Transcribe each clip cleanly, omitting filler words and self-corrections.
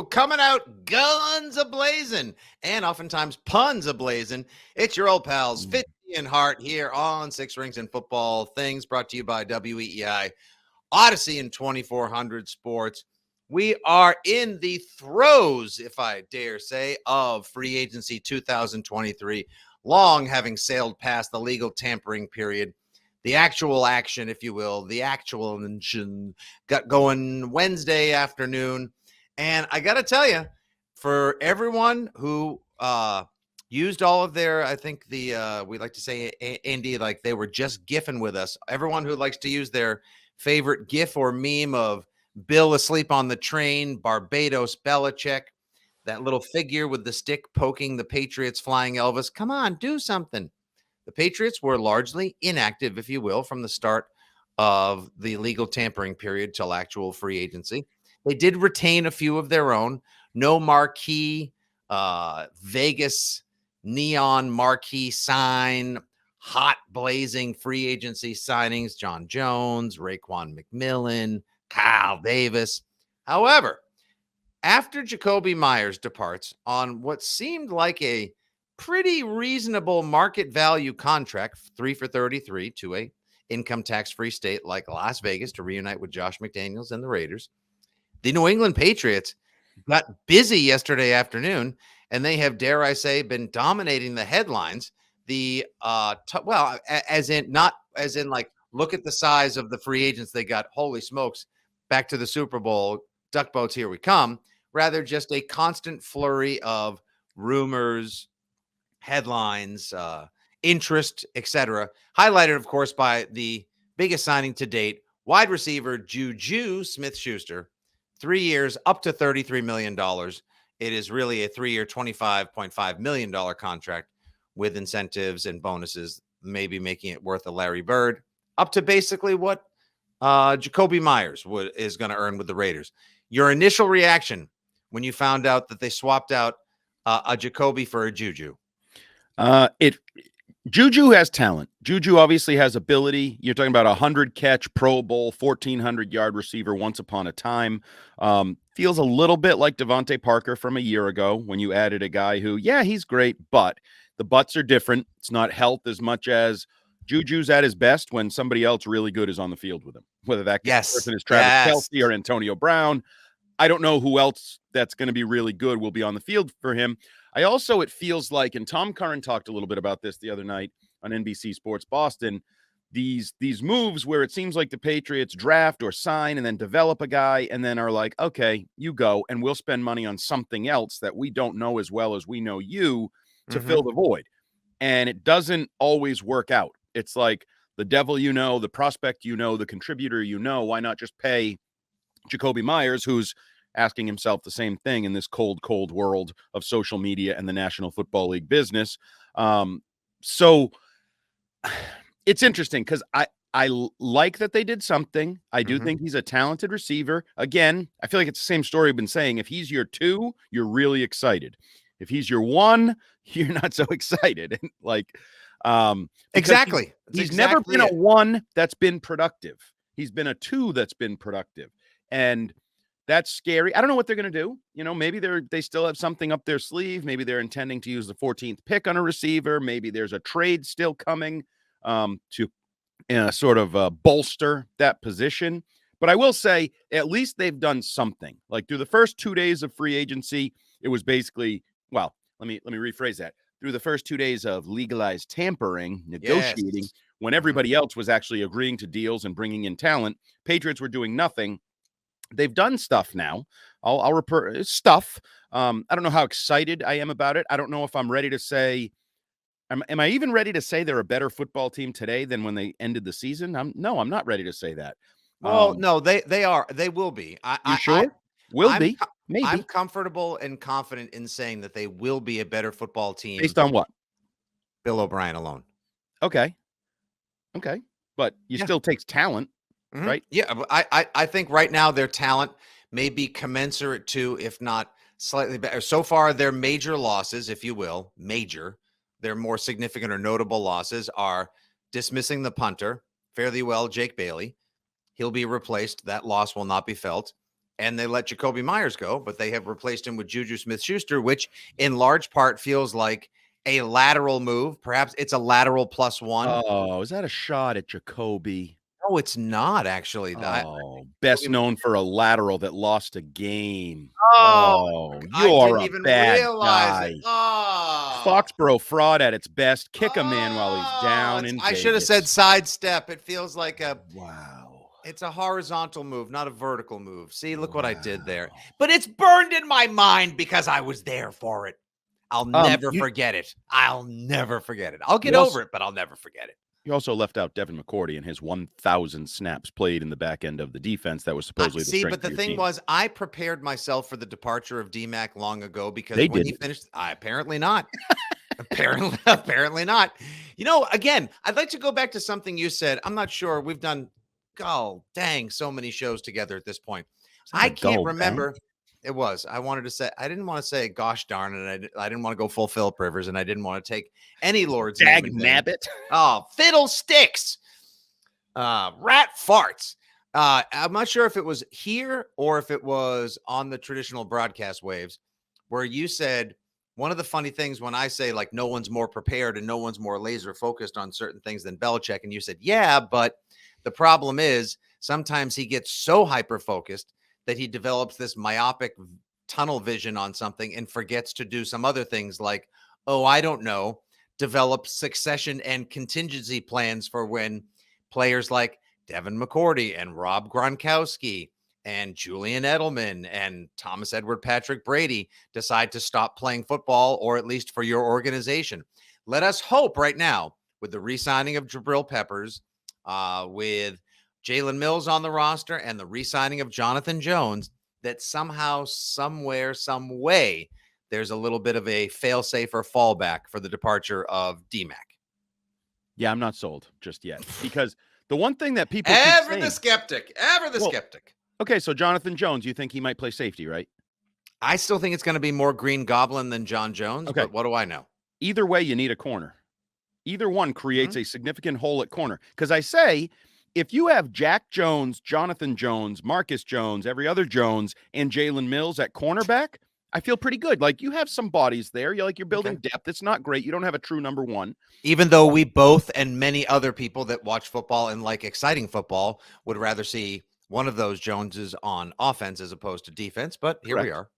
coming out guns a-blazing and oftentimes puns a-blazing. It's your old pals, Fitzy and Hart, here on Six Rings and Football Things, brought to you by WEEI, Odyssey and 2400 Sports. We are in the throes, if I dare say, of free agency 2023, long having sailed past the legal tampering period. The actual action, if you will, the actual engine got going Wednesday afternoon. And I got to tell you, for everyone who used all of their, I think we like to say, Andy, like they were just gifting with us. Everyone who likes to use their favorite gif or meme of Bill asleep on the train, Barbados Belichick, that little figure with the stick poking the Patriots flying Elvis. Come on, do something. The Patriots were largely inactive, if you will, from the start of the legal tampering period till actual free agency. They did retain a few of their own. No marquee, Vegas neon marquee sign, hot blazing free agency signings, John Jones, Raekwon McMillan, Kyle Davis. However, after Jakobi Meyers departs on what seemed like a pretty reasonable market value contract, 3 for 33 to a income tax-free state like Las Vegas to reunite with Josh McDaniels and the Raiders, the New England Patriots got busy yesterday afternoon, and they have, dare I say, been dominating the headlines. As in like, look at the size of the free agents they got. Holy smokes, back to the Super Bowl, duck boats, here we come. Rather just a constant flurry of rumors, headlines, interest, etc. Highlighted, of course, by the biggest signing to date, wide receiver Juju Smith-Schuster, 3 years, up to $33 million. It is really a 3-year, $25.5 million contract with incentives and bonuses, maybe making it worth a Larry Bird, up to basically what Jakobi Meyers is going to earn with the Raiders. Your initial reaction when you found out that they swapped out a Jakobi for a Juju? Juju has talent. Juju obviously has ability. You're talking about a 100-catch Pro Bowl, 1,400-yard receiver once upon a time. Feels a little bit like Devontae Parker from a year ago when you added a guy who, yeah, he's great, but the butts are different. It's not health as much as Juju's at his best when somebody else really good is on the field with him, whether that person is Travis Kelce or Antonio Brown. I don't know who else that's going to be really good will be on the field for him. It feels like, and Tom Curran talked a little bit about this the other night on NBC Sports Boston, these moves where it seems like the Patriots draft or sign and then develop a guy and then are like, okay, you go, and we'll spend money on something else that we don't know as well as we know you to fill the void. And it doesn't always work out. It's like the devil, the prospect, the contributor, why not just pay Jakobi Meyers, who's asking himself the same thing in this cold world of social media and the National Football League business. So it's interesting because I like that they did something. I do think he's a talented receiver. Again, I feel like it's the same story I've been saying. If he's your 2, you're really excited. If he's your 1, you're not so excited. Exactly. He's never been a 1 that's been productive. He's been a 2 that's been productive. And that's scary. I don't know what they're going to do. Maybe they still have something up their sleeve. Maybe they're intending to use the 14th pick on a receiver. Maybe there's a trade still coming to sort of bolster that position. But I will say, at least they've done something. Like through the first 2 days of free agency, it was basically, well, let me rephrase that. Through the first 2 days of legalized tampering, negotiating, when everybody else was actually agreeing to deals and bringing in talent, Patriots were doing nothing. They've done stuff now. I'll refer stuff. I don't know how excited I am about it. I don't know if I'm ready to say, am I even ready to say they're a better football team today than when they ended the season? I'm not ready to say that. Well, no, they are. They will be. Maybe. I'm comfortable and confident in saying that they will be a better football team. Based on what? Bill O'Brien alone. Okay. But still takes talent. Right? Yeah, I think right now their talent may be commensurate to, if not slightly better. So far, their major losses, if you will, their more significant or notable losses are dismissing the punter fairly well, Jake Bailey. He'll be replaced. That loss will not be felt. and they let Jakobi Meyers go, but they have replaced him with Juju Smith-Schuster, which in large part feels like a lateral move. Perhaps it's a lateral +1. Oh, is that a shot at Jakobi? No, it's not actually. Oh, best known for a lateral that lost a game. Oh, Oh, I you're didn't a even bad realize guy. it. Oh. Foxborough fraud at its best. Kick a man while he's down in I should have said Vegas. sidestep. It feels like Wow. it's a horizontal move, not a vertical move. See, look what I did there. Wow. But it's burned in my mind because I was there for it. I'll never forget it. I'll never forget it. I'll get over it, but I'll never forget it. You also left out Devin McCourty and his 1,000 snaps played in the back end of the defense. That was supposedly the strength but the of your thing team. was, I prepared myself for the departure of D-Mac long ago because They when he didn't. finished, apparently not. apparently not. You know, again, I'd like to go back to something you said. I'm not sure. We've done, so many shows together at this point. I can't remember. It was. I didn't want to say, gosh darn it. I didn't want to go full Philip Rivers, and I didn't want to take any Lord's name. Nabbit. Oh, fiddlesticks. Rat farts. I'm not sure if it was here or if it was on the traditional broadcast waves where you said one of the funny things when I say like no one's more prepared and no one's more laser focused on certain things than Belichick. And you said, yeah, but the problem is sometimes he gets so hyper focused that he develops this myopic tunnel vision on something and forgets to do some other things like, I don't know, develop succession and contingency plans for when players like Devin McCourty and Rob Gronkowski and Julian Edelman and Thomas Edward Patrick Brady decide to stop playing football, or at least for your organization. Let us hope right now with the re-signing of Jabril Peppers, with Jalen Mills on the roster and the re-signing of Jonathan Jones, that somehow, somewhere, some way, there's a little bit of a fail-safe or fallback for the departure of D-Mac. Yeah, I'm not sold just yet because the one thing that people the skeptic. Okay, so Jonathan Jones, you think he might play safety, right? I still think it's going to be more Green Goblin than John Jones, but what do I know? Either way, you need a corner. Either one creates a significant hole at corner. Because I say, if you have Jack Jones, Jonathan Jones, Marcus Jones, every other Jones, and Jalen Mills at cornerback, I feel pretty good. Like you have some bodies there. You're building depth. It's not great. You don't have a true number one. Even though we both and many other people that watch football and like exciting football would rather see one of those Joneses on offense as opposed to defense. But here we are.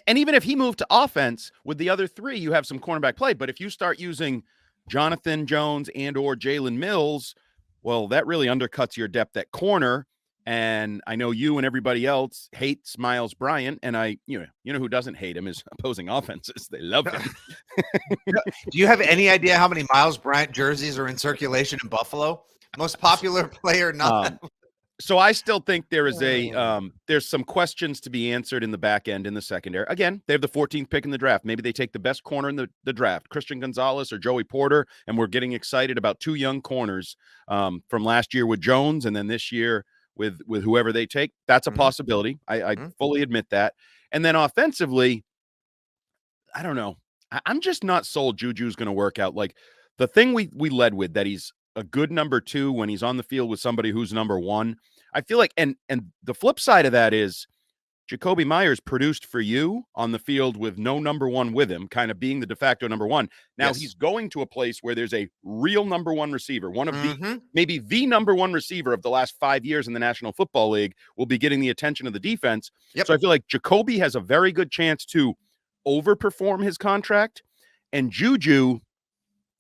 And even if he moved to offense with the other three, you have some cornerback play. But if you start using Jonathan Jones and or Jalen Mills, well, that really undercuts your depth at corner. And I know you and everybody else hates Miles Bryant, and you know who doesn't hate him is opposing offenses. They love him. Do you have any idea how many Miles Bryant jerseys are in circulation in Buffalo? Most popular player, not. So I still think there is there's some questions to be answered in the back end in the secondary. Again, they have the 14th pick in the draft. Maybe they take the best corner in the draft, Christian Gonzalez or Joey Porter, and we're getting excited about two young corners from last year with Jones and then this year with whoever they take. That's a possibility. I fully admit that. And then offensively, I don't know. I'm just not sold Juju's going to work out. Like the thing we led with, that he's a good number two when he's on the field with somebody who's number one. I feel like, and the flip side of that is Jakobi Meyers produced for you on the field with no number one with him, kind of being the de facto number one. Now he's going to a place where there's a real number one receiver, one of maybe the number one receiver of the last 5 years in the National Football League, will be getting the attention of the defense. So I feel like Jakobi has a very good chance to overperform his contract, and Juju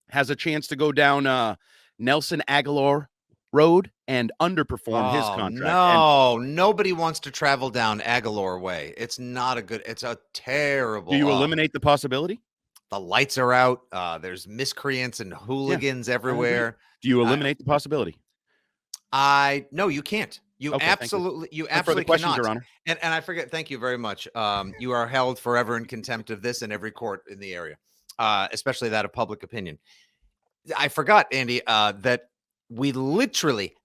has a chance to go down Nelson Aguilar road and underperform his contract. No, nobody wants to travel down Aguilar Way. It's a terrible. Do you eliminate the possibility? The lights are out. There's miscreants and hooligans everywhere. Do you eliminate the possibility? No, you can't. You absolutely questions, cannot. Your Honor. And I forget. Thank you very much. You are held forever in contempt of this in every court in the area, especially that of public opinion. I forgot, Andy, that we literally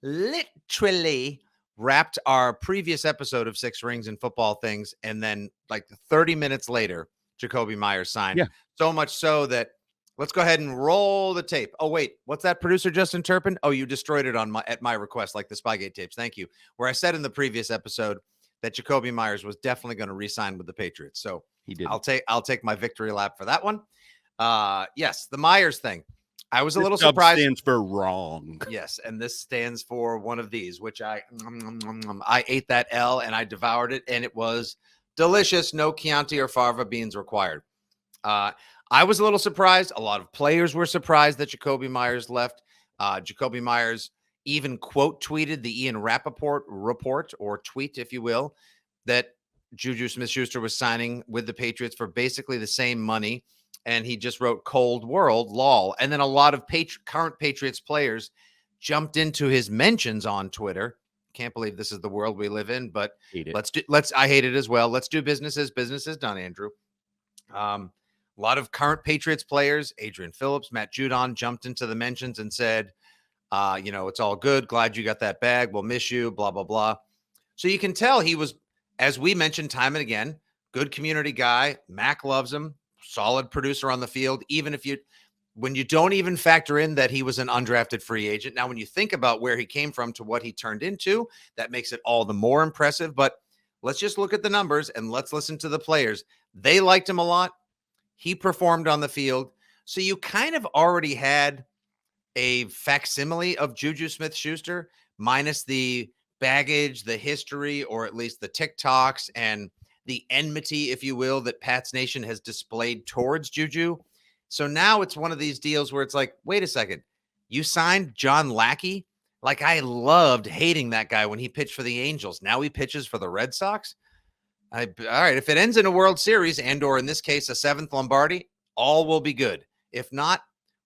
wrapped our previous episode of Six Rings and Football Things, and then like 30 minutes later, Jakobi Meyers signed. Yeah. So much so that let's go ahead and roll the tape. Oh, wait, what's that, producer Justin Turpin? Oh, you destroyed it at my request, like the Spygate tapes. Thank you. Where I said in the previous episode that Jakobi Meyers was definitely going to re-sign with the Patriots. So He did. I'll take my victory lap for that one. Yes, the Meyers thing. I was a little Dub surprised. stands for wrong. Yes, and this stands for one of these, which I ate that L and I devoured it, and it was delicious. No Chianti or Fava beans required. I was a little surprised. A lot of players were surprised that Jakobi Meyers left. Jakobi Meyers even quote tweeted the Ian Rappaport report, or tweet, if you will, that Juju Smith-Schuster was signing with the Patriots for basically the same money. And he just wrote "cold world, lol." And then a lot of current Patriots players jumped into his mentions on Twitter. Can't believe this is the world we live in, but I hate it as well. Let's do business as business is done, Andrew. A lot of current Patriots players, Adrian Phillips, Matt Judon, jumped into the mentions and said, it's all good. Glad you got that bag. We'll miss you, blah, blah, blah. So you can tell he was, as we mentioned time and again, good community guy. Mac loves him. Solid producer on the field, when you don't even factor in that he was an undrafted free agent. Now, when you think about where he came from to what he turned into, that makes it all the more impressive. But let's just look at the numbers and let's listen to the players. They liked him a lot. He performed on the field. So you kind of already had a facsimile of Juju Smith-Schuster, minus the baggage, the history, or at least the TikToks and the enmity, if you will, that Pats Nation has displayed towards Juju. So now it's one of these deals where it's like, wait a second, you signed John Lackey? Like, I loved hating that guy when he pitched for the Angels. Now he pitches for the Red Sox? All right, if it ends in a World Series or in this case, a 7th Lombardi, all will be good. If not,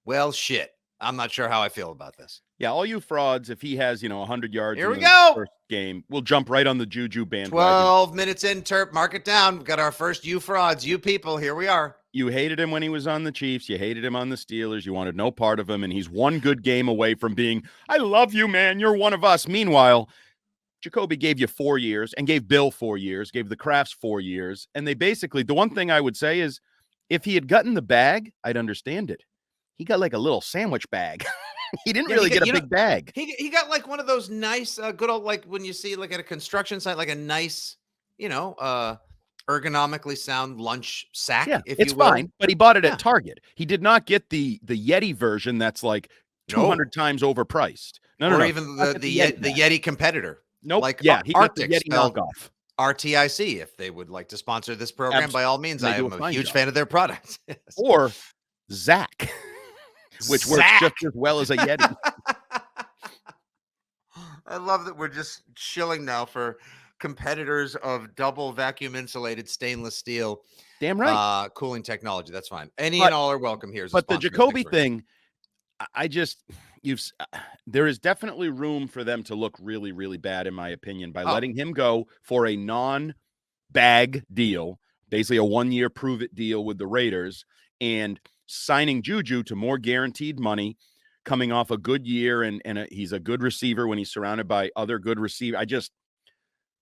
well, shit. I'm not sure how I feel about this. Yeah, all you frauds, if he has, 100 yards Here we in go. the first game, we'll jump right on the Juju bandwagon. 12 minutes in, Terp. Mark it down. We've got our first you frauds, you people. Here we are. You hated him when he was on the Chiefs. You hated him on the Steelers. You wanted no part of him, and he's one good game away from being, I love you, man. You're one of us. Meanwhile, Jakobi gave you 4 years and gave Bill 4 years, gave the Crafts 4 years. And they basically, the one thing I would say is if he had gotten the bag, I'd understand it. He got like a little sandwich bag. He didn't really get a big bag. He got like one of those nice, good old, like when you see like at a construction site, like a nice, ergonomically sound lunch sack. Yeah, if it's you will. fine, but he bought it at Target. He did not get the Yeti version that's like 200 times overpriced. No, even the Yeti competitor. Nope. Like he got the Arctic Yeti knockoff. RTIC. If they would like to sponsor this program, by all means, I am a huge fan of their products. Yes. Or Zach. Which works just as well as a Yeti. I love that we're just shilling now for competitors of double vacuum insulated stainless steel. Damn right. Cooling technology. That's fine. And all are welcome here. But the Jakobi thing, there is definitely room for them to look really, really bad, in my opinion, by letting him go for a non-bag deal, basically a 1-year prove-it deal with the Raiders, and signing Juju to more guaranteed money, coming off a good year, and he's a good receiver when he's surrounded by other good receivers. I just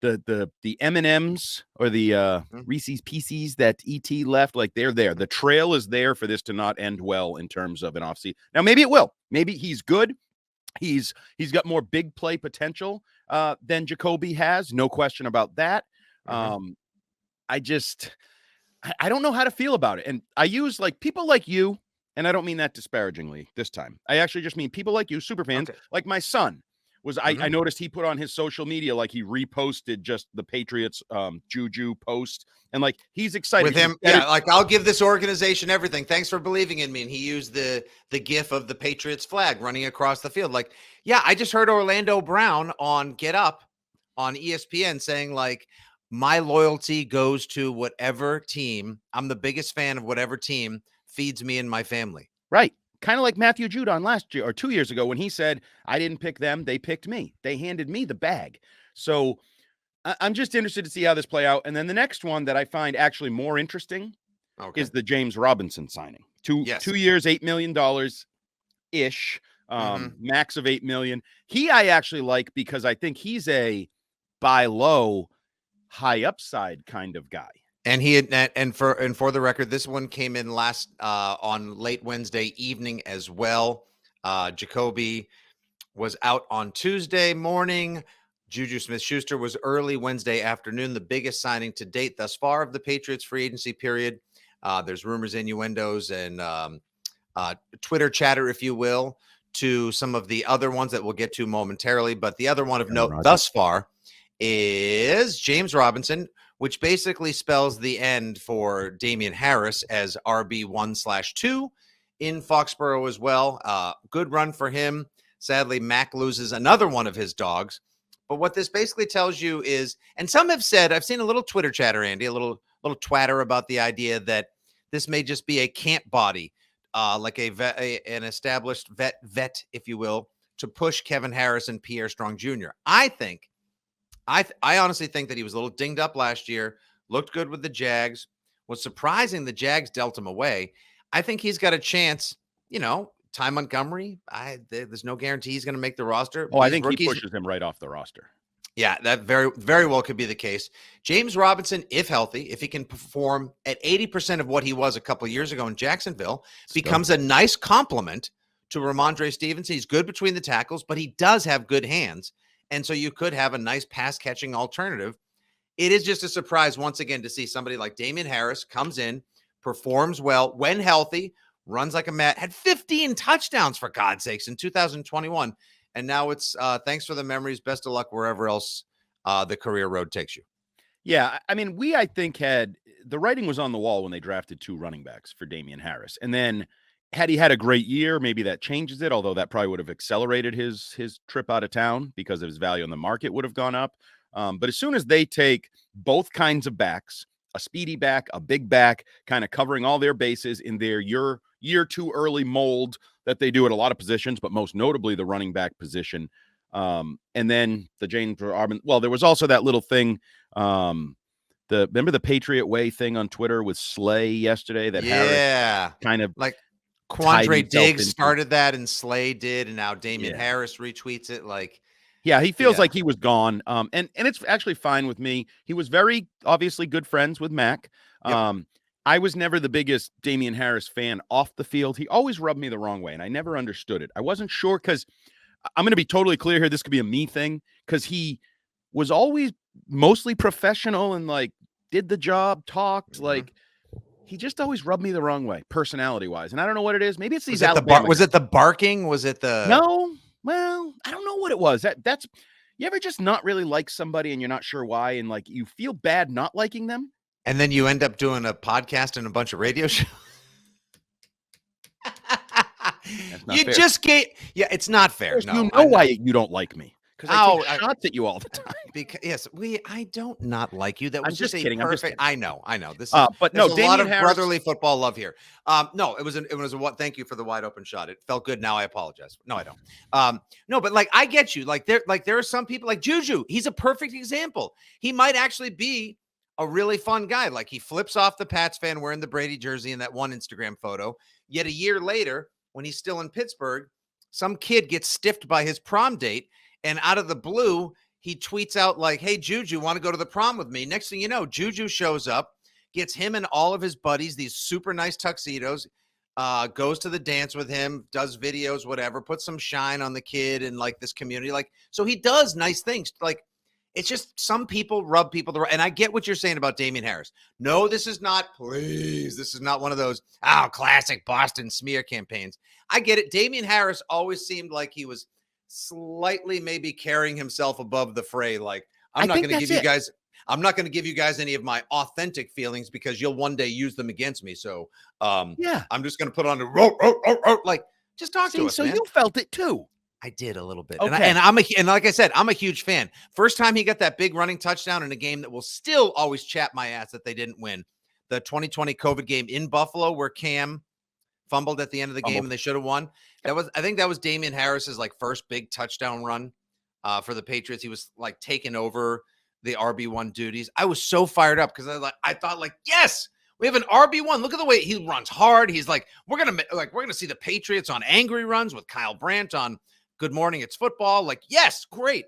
the M&Ms or the Reese's Pieces that ET left, like they're there. The trail is there for this to not end well in terms of an offseason. Now maybe it will. Maybe he's good. He's got more big play potential than Jakobi has. No question about that. I don't know how to feel about it. And I use like people like you, and I don't mean that disparagingly this time. I actually just mean people like you, super fans, like my son was, I noticed he put on his social media, like he reposted just the Patriots Juju post, and like he's excited with him. Yeah, like I'll give this organization everything. Thanks for believing in me. And he used the gif of the Patriots flag running across the field. Like, yeah, I just heard Orlando Brown on Get Up on ESPN saying like, my loyalty goes to whatever team. I'm the biggest fan of whatever team feeds me and my family. Right. Kind of like Matthew Judon last year or 2 years ago when he said, I didn't pick them. They picked me. They handed me the bag. So I'm just interested to see how this play out. And then the next one that I find actually more interesting is the James Robinson signing. 2 years, $8 million ish, max of $8 million. I actually like because I think he's a buy low, high upside kind of guy. And he had, and for the record, this one came in last on late Wednesday evening as well. Jakobi was out on Tuesday morning. Juju Smith-Schuster was early Wednesday afternoon, the biggest signing to date thus far of the Patriots free agency period. There's rumors, innuendos, and Twitter chatter, if you will, to some of the other ones that we'll get to momentarily. But the other one of note thus far is James Robinson, which basically spells the end for Damian Harris as RB1/2 in Foxborough as well. Good run for him. Sadly, Mac loses another one of his dogs. But what this basically tells you is, and some have said, I've seen a little Twitter chatter, Andy, a little twatter about the idea that this may just be a camp body, like an established vet, if you will, to push Kevin Harris and Pierre Strong Jr. I honestly think that he was a little dinged up last year, looked good with the Jags. Was surprising the Jags dealt him away. I think he's got a chance, Ty Montgomery, there's no guarantee he's going to make the roster. Oh, I think he pushes him right off the roster. Yeah, that very, very well could be the case. James Robinson, if healthy, if he can perform at 80% of what he was a couple of years ago in Jacksonville, becomes a nice complement to Ramondre Stevenson. He's good between the tackles, but he does have good hands. And so you could have a nice pass-catching alternative. It is just a surprise once again to see somebody like Damian Harris comes in, performs well when healthy, runs like a mat, had 15 touchdowns, for God's sakes, in 2021. And now it's thanks for the memories. Best of luck wherever else the career road takes you. Yeah, I mean, I think had the writing was on the wall when they drafted 2 running backs for Damian Harris. And then had he had a great year, maybe that changes it, although that probably would have accelerated his trip out of town because of his value in the market would have gone up. But as soon as they take both kinds of backs, a speedy back, a big back, kind of covering all their bases in their year too early mold that they do at a lot of positions, but most notably the running back position. And then the James Robinson. Well, there was also that little thing. Remember the Patriot Way thing on Twitter with Slay yesterday that Harris kind of like Quandre Diggs started that and Slay did, and now Damian Harris retweets it. Yeah, he feels like he was gone. And it's actually fine with me. He was very obviously good friends with Mac. Yep. I was never the biggest Damian Harris fan off the field. He always rubbed me the wrong way, and I never understood it. I wasn't sure because I'm going to be totally clear here. This could be a me thing because he was always mostly professional and did the job, talked he just always rubbed me the wrong way, personality wise. And I don't know what it is. Maybe it's these was it the barking? Was it the No? Well, I don't know what it was. That's you ever just not really like somebody and you're not sure why, and you feel bad not liking them, and then you end up doing a podcast and a bunch of radio shows. It's not fair. No, you know why you don't like me. Because I take shots at you all the time. Because I don't not like you. That was I'm just kidding. Perfect. I know. This is, but no, a lot of brotherly football love here. No, it was a thank you for the wide open shot. It felt good. Now I apologize. No, I don't. No, but I get you. There are some people like Juju. He's a perfect example. He might actually be a really fun guy. He flips off the Pats fan wearing the Brady jersey in that one Instagram photo. Yet a year later, when he's still in Pittsburgh, some kid gets stiffed by his prom date. And out of the blue, he tweets out hey, Juju, want to go to the prom with me? Next thing you know, Juju shows up, gets him and all of his buddies, these super nice tuxedos, goes to the dance with him, does videos, whatever, puts some shine on the kid and this community. So he does nice things. It's just some people rub people the right. And I get what you're saying about Damian Harris. No, this is not one of those, classic Boston smear campaigns. I get it. Damian Harris always seemed like he was slightly maybe carrying himself above the fray. I'm not going to give you guys any of my authentic feelings because you'll one day use them against me. So I'm just going to put on the just talk to us. So man. You felt it too. I did a little bit. Okay. And like I said, I'm a huge fan. First time he got that big running touchdown in a game that will still always chap my ass that they didn't win. The 2020 COVID game in Buffalo where Cam fumbled at the end of the game and they should have won. I think that was Damian Harris's first big touchdown run for the Patriots. He was taking over the RB1 duties. I was so fired up because I thought yes, we have an RB1. Look at the way he runs hard. He's we're gonna see the Patriots on angry runs with Kyle Brandt on Good Morning It's Football. Yes, great.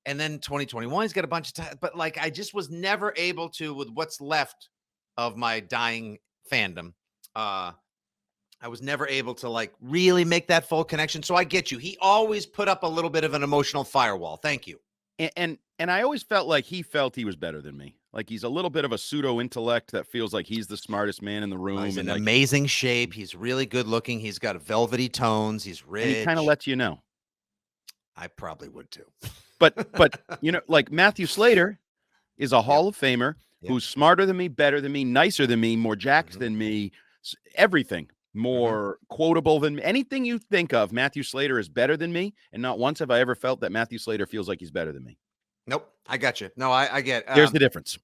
And then 2021, he's got a bunch of time, but I just was never able to, with what's left of my dying fandom. I was never able to really make that full connection. So I get you. He always put up a little bit of an emotional firewall. Thank you. And I always felt like he was better than me. Like he's a little bit of a pseudo intellect that feels like he's the smartest man in the room. Well, he's in like, amazing shape. He's really good looking. He's got velvety tones. He's rich. And he kind of lets you know. I probably would too. But like Matthew Slater is a Hall of Famer who's smarter than me, better than me, nicer than me, more jacked than me, everything. More quotable than anything you think of. Matthew Slater is better than me, and not once have I ever felt that Matthew Slater feels like he's better than me. Nope, I got you. No, I get. There's the difference.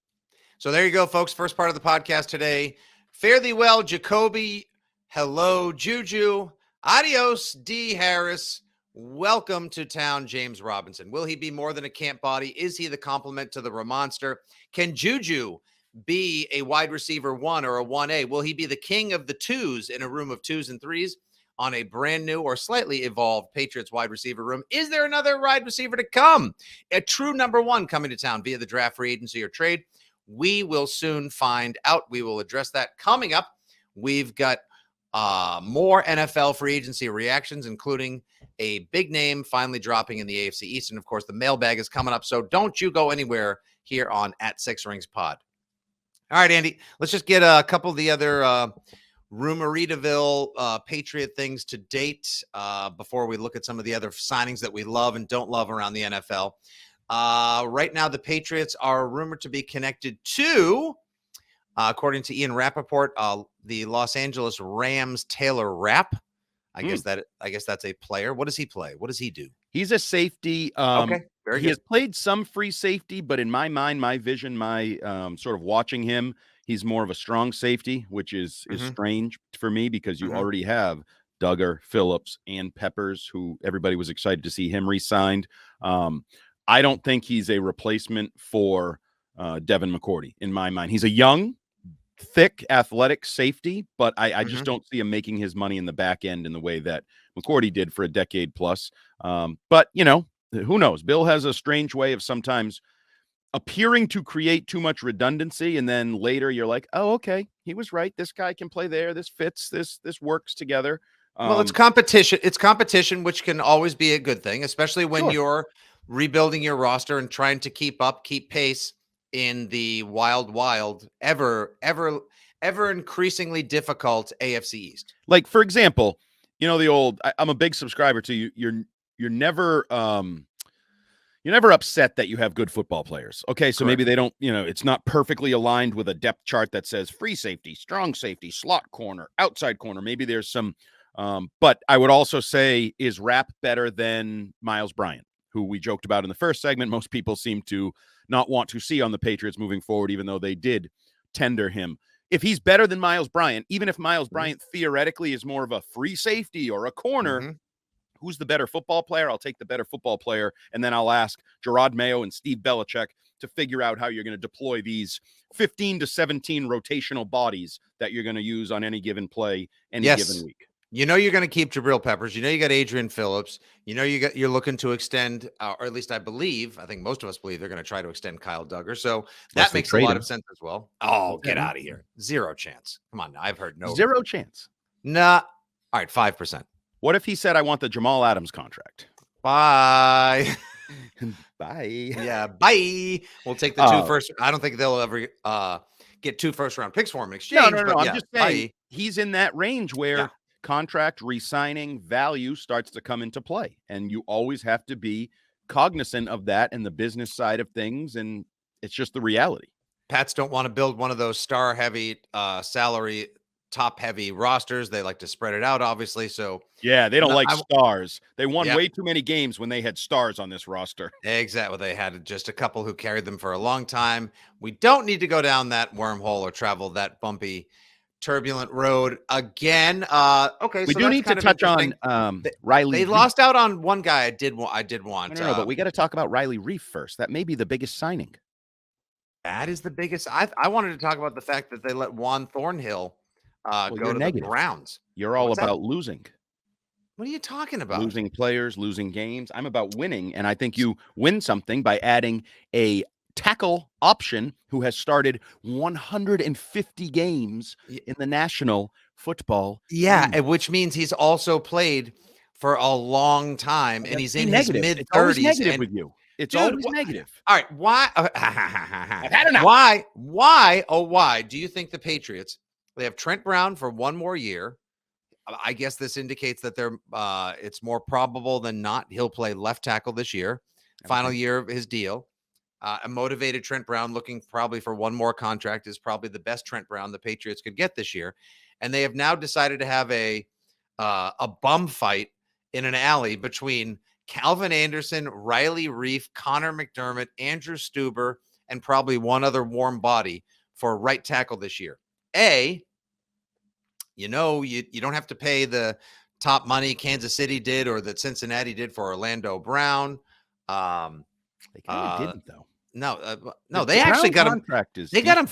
So there you go, folks. First part of the podcast today. Fare thee well, Jakobi. Hello, Juju. Adios, D. Harris. Welcome to town, James Robinson. Will he be more than a camp body? Is he the complement to the Ramonster? Can Juju be a wide receiver 1 or a 1A? Will he be the king of the twos in a room of 2s and 3s on a brand new or slightly evolved Patriots wide receiver room? Is there another wide receiver to come? A true number 1 coming to town via the draft, free agency, or trade? We will soon find out. We will address that coming up. We've got more NFL free agency reactions, including a big name finally dropping in the AFC East. And of course, the mailbag is coming up. So don't you go anywhere here on At Six Rings Pod. All right, Andy, let's just get a couple of the other Rumoritaville Patriot things to date before we look at some of the other signings that we love and don't love around the NFL. Right now, the Patriots are rumored to be connected to, according to Ian Rappaport, the Los Angeles Rams Taylor Rapp. I guess that's a player. What does he play? What does he do? He's a safety. Okay, very good. He has played some free safety, but in my mind, my vision, my sort of watching him, he's more of a strong safety, which is strange for me because you already have Duggar, Phillips, and Peppers, who everybody was excited to see him re-signed. I don't think he's a replacement for Devin McCourty in my mind. He's a young, thick, athletic safety, but I just don't see him making his money in the back end in the way that McCourty did for a decade plus. But, who knows? Bill has a strange way of sometimes appearing to create too much redundancy, and then later you're like, oh, okay, he was right. This guy can play there. This fits. This works together. Well, it's competition. It's competition, which can always be a good thing, especially when you're rebuilding your roster and trying to keep pace in the wild, ever increasingly difficult AFC East. Like, for example, the old, I'm a big subscriber to you. You're never upset that you have good football players. Okay. So maybe they don't, it's not perfectly aligned with a depth chart that says free safety, strong safety, slot corner, outside corner. Maybe there's some, but I would also say, is Rapp better than Miles Bryant, who we joked about in the first segment? Most people seem to not want to see on the Patriots moving forward, even though they did tender him. If he's better than Miles Bryant, even if Miles Bryant theoretically is more of a free safety or a corner, who's the better football player? I'll take the better football player, and then I'll ask Gerard Mayo and Steve Belichick to figure out how you're going to deploy these 15 to 17 rotational bodies that you're going to use on any given play, given week. You're going to keep Jabril Peppers. You got Adrian Phillips. You're looking to extend, or at least I think most of us believe they're going to try to extend Kyle Duggar. So that makes a lot of sense as well. Oh, get out of here. 0 chance. Come on now. I've heard no. 0 chance. Nah. All right. 5%. What if he said, I want the Jamal Adams contract? Bye. Bye. Yeah. Bye. We'll take the 2 first. I don't think they'll ever get 2 first-round picks for him in exchange. No. I'm just saying he's in that range where contract re-signing value starts to come into play, and you always have to be cognizant of that and the business side of things, and it's just the reality. Pats don't want to build one of those star-heavy, salary top-heavy rosters. They like to spread it out, obviously. So yeah, they don't like stars. They won way too many games when they had stars on this roster. Exactly. They had just a couple who carried them for a long time. We don't need to go down that wormhole or travel that bumpy, turbulent road again. Okay, we do need to touch on Riley. They lost out on one guy. I did want. No, but we got to talk about Riley Reiff first. That may be the biggest signing. That is the biggest. I wanted to talk about the fact that they let Juan Thornhill go to the Browns. You're all about losing. What are you talking about? Losing players, losing games. I'm about winning, and I think you win something by adding a tackle option who has started 150 games in the National Football League. Which means he's also played for a long time, and he's in his mid-30s. It's always negative with you. It's Dude, always negative. All right, why? I've had enough. Why do you think the Patriots, they have Trent Brown for one more year? I guess this indicates that it's more probable than not he'll play left tackle this year, final year of his deal. A motivated Trent Brown looking probably for one more contract is probably the best Trent Brown the Patriots could get this year. And they have now decided to have a bum fight in an alley between Calvin Anderson, Riley Reiff, Connor McDermott, Andrew Stuber, and probably one other warm body for right tackle this year. You don't have to pay the top money Kansas City did or that Cincinnati did for Orlando Brown. They kind of didn't, though. No, they actually got him. They got him.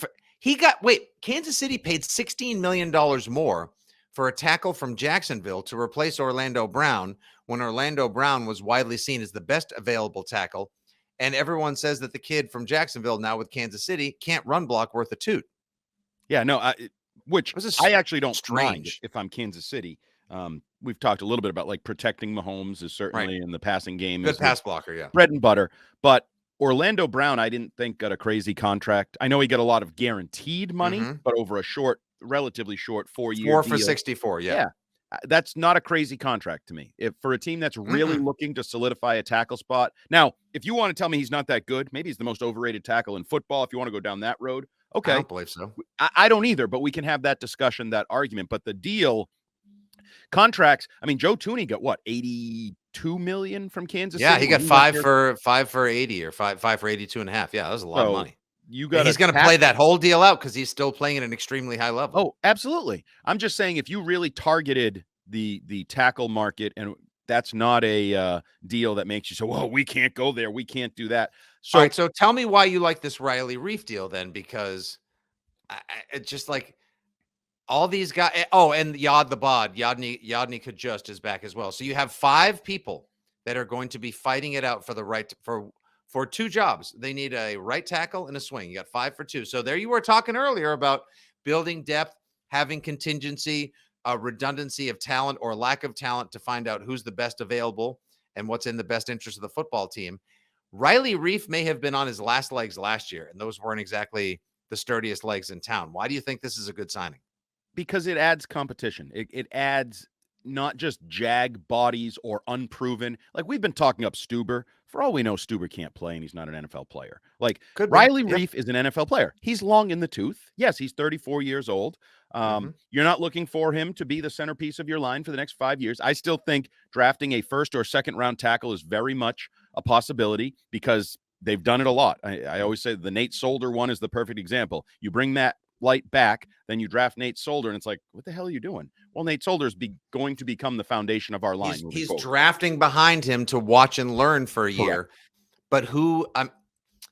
Kansas City paid $16 million more for a tackle from Jacksonville to replace Orlando Brown when Orlando Brown was widely seen as the best available tackle. And everyone says that the kid from Jacksonville now with Kansas City can't run block worth a toot. Yeah, no, which I actually don't mind if I'm Kansas City. We've talked a little bit about like protecting Mahomes is certainly in the passing game. Good pass blocker, yeah. Bread and butter. But Orlando Brown, I didn't think got a crazy contract. I know he got a lot of guaranteed money, but over a relatively short 4-year 4 for 64, yeah. That's not a crazy contract to me. If for a team that's really looking to solidify a tackle spot. Now, if you want to tell me he's not that good, maybe he's the most overrated tackle in football. If you want to go down that road, okay. I don't believe so. I don't either, but we can have that discussion, that argument. But the deal, contracts, I mean, Joe Thuney got what, 82 million from Kansas City? Yeah, he got 5 for 80 or 5 for 82 and a half. Yeah, that was a lot of money. He's going to play that whole deal out because he's still playing at an extremely high level. Oh, absolutely. I'm just saying, if you really targeted the tackle market, and that's not a deal that makes you say, well, we can't go there, we can't do that. So, all right, so tell me why you like this Riley Reiff deal then, because it's just like all these guys. Oh, and Yod the Bod, Yodny Kajust is back as well. So you have 5 people that are going to be fighting it out for the right for 2 jobs. They need a right tackle and a swing. You got 5 for 2. So there you were talking earlier about building depth, having contingency, redundancy of talent or lack of talent to find out who's the best available and what's in the best interest of the football team. Riley Reiff may have been on his last legs last year, and those weren't exactly the sturdiest legs in town. Why do you think this is a good signing? Because it adds competition. It adds not just jag bodies or unproven. Like, we've been talking up Stuber. For all we know, Stuber can't play, and he's not an NFL player. Like, Riley Reiff is an NFL player. He's long in the tooth. Yes, he's 34 years old. You're not looking for him to be the centerpiece of your line for the next 5 years. I still think drafting a first or second round tackle is very much a possibility because they've done it a lot. I always say the Nate Solder one is the perfect example. You bring Matt Light back, then you draft Nate Solder, and it's like, what the hell are you doing? Well, Nate Solder is going to become the foundation of our line. He's drafting behind him to watch and learn for a year. But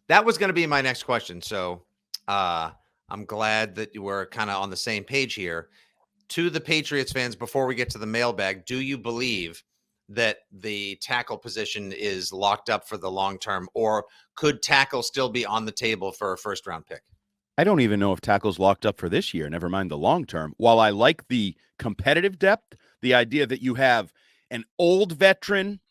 that was going to be my next question. So I'm glad that you were kind of on the same page here. To the Patriots fans, before we get to the mailbag, do you believe that the tackle position is locked up for the long term, or could tackle still be on the table for a first round pick? I don't even know if tackle's locked up for this year, never mind the long term. While I like the competitive depth, the idea that you have an old veteran,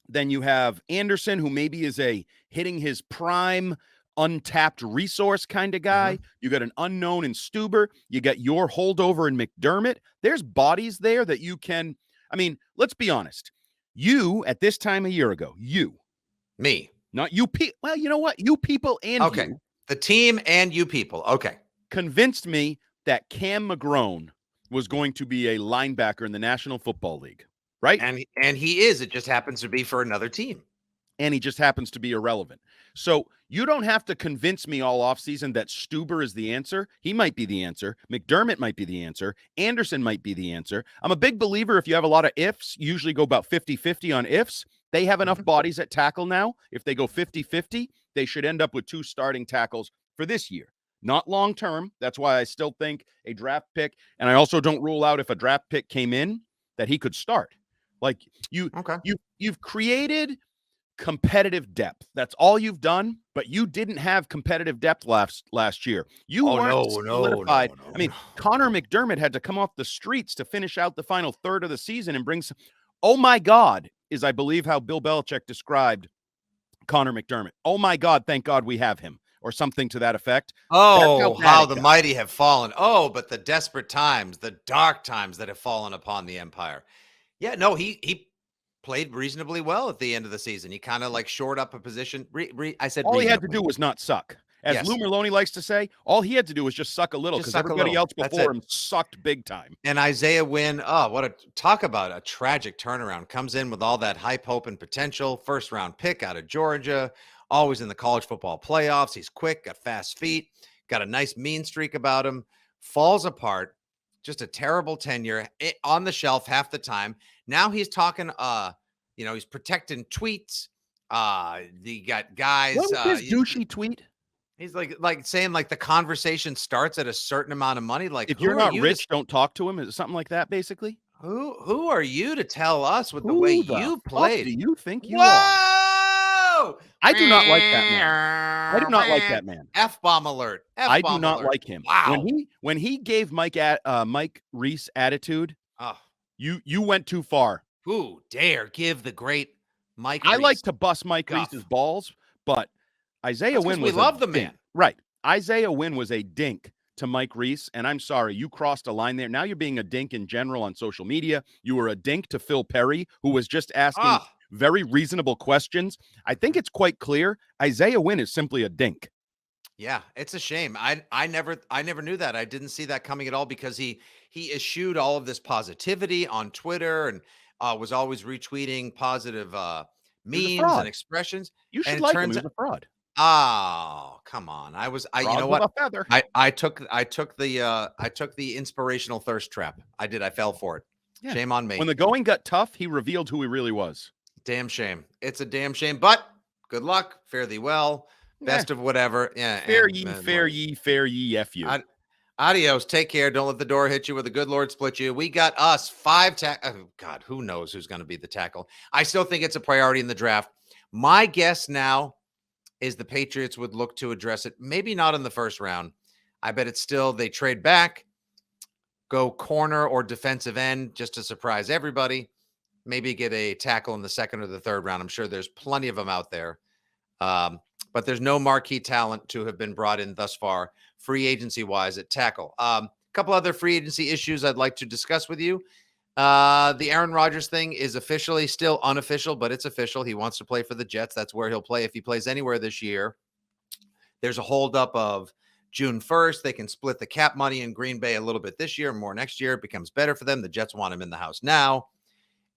then you have Anderson, who maybe is hitting his prime, untapped resource kind of guy. You got an unknown in Stuber. You got your holdover in McDermott. There's bodies there that you can, I mean, let's be honest. You, at this time a year ago, me, not you. Well, you know what? You people and you. The team and you people. Okay. Convinced me that Cam McGrone was going to be a linebacker in the National Football League, right? And he is. It just happens to be for another team. And he just happens to be irrelevant. So you don't have to convince me all offseason that Stuber is the answer. He might be the answer. McDermott might be the answer. Anderson might be the answer. I'm a big believer if you have a lot of ifs, you usually go about 50-50 on ifs. They have enough bodies at tackle now. If they go 50-50, they should end up with 2 starting tackles for this year. Not long term. That's why I still think a draft pick, and I also don't rule out if a draft pick came in that he could start. Like you've created competitive depth. That's all you've done, but you didn't have competitive depth last year. You weren't solidified. No. I mean, Connor McDermott had to come off the streets to finish out the final third of the season and bring some. Oh my God, is I believe how Bill Belichick described Connor McDermott. Oh my God, thank God we have him, or something to that effect. Oh, how the got. mighty have fallen. Oh, but the desperate times, the dark times that have fallen upon the Empire. Yeah, no, he played reasonably well at the end of the season. He kind of like shored up a position. I said All he had to reasonably. do was not suck. As Yes. Lou Merlone likes to say, all he had to do was just suck a little, Just because suck a everybody little. else That's before it. him sucked big time. And Isaiah Wynn, oh, what a talk about a tragic turnaround. Comes in with all that hype, hope, and potential. First round pick out of Georgia, always in the college football playoffs. He's quick, got fast feet, got a nice mean streak about him. Falls apart, just a terrible tenure on the shelf half the time. Now he's talking, he's protecting tweets. He got guys. What was his douchey tweet? He's like saying like the conversation starts at a certain amount of money. Like, If who you're are not you rich, don't talk to him. Is it something like that, basically? who are you to tell us with the way Who the you fuck played? do you think you are? Whoa! I do not like that man. I do not like that man. F-bomb alert. I do F-bomb not alert. like him. Wow. When he gave Mike Reiff attitude, Oh, you went too far. who dare give the great Mike I Reiff like to bust Mike guff. Reiss's balls, but Isaiah That's 'cause Wynn we was love the dink. man. Right. Isaiah Wynn was a dink to Mike Reiff, and I'm sorry, you crossed a line there. Now you're being a dink in general on social media. You were a dink to Phil Perry, who was just asking very reasonable questions. I think it's quite clear Isaiah Wynn is simply a dink. Yeah, it's a shame. I never knew that. I didn't see that coming at all, because he eschewed all of this positivity on Twitter and was always retweeting positive memes and expressions. You should And it like him. turns He was a fraud. Oh, come on. You know what? A feather. I took the inspirational thirst trap. I did. I fell for it. Yeah. Shame on me. When the going got tough, he revealed who he really was. Damn shame. It's a damn shame, but good luck. Fare thee well. Best of whatever. Yeah. Fair ye, F you. Adios. Take care. Don't let the door hit you where the good Lord split you. We got us 5 oh God, who knows who's going to be the tackle? I still think it's a priority in the draft. My guess now is the Patriots would look to address it. Maybe not in the first round. I bet it's still they trade back, go corner or defensive end just to surprise everybody. Maybe get a tackle in the second or the third round. I'm sure there's plenty of them out there. But there's no marquee talent to have been brought in thus far, free agency wise at tackle. A couple other free agency issues I'd like to discuss with you. The Aaron Rodgers thing is officially still unofficial, but it's official. He wants to play for the Jets. That's where he'll play if he plays anywhere this year. There's a holdup of June 1st. They can split the cap money in Green Bay a little bit this year, more next year. It becomes better for them. The Jets want him in the house now.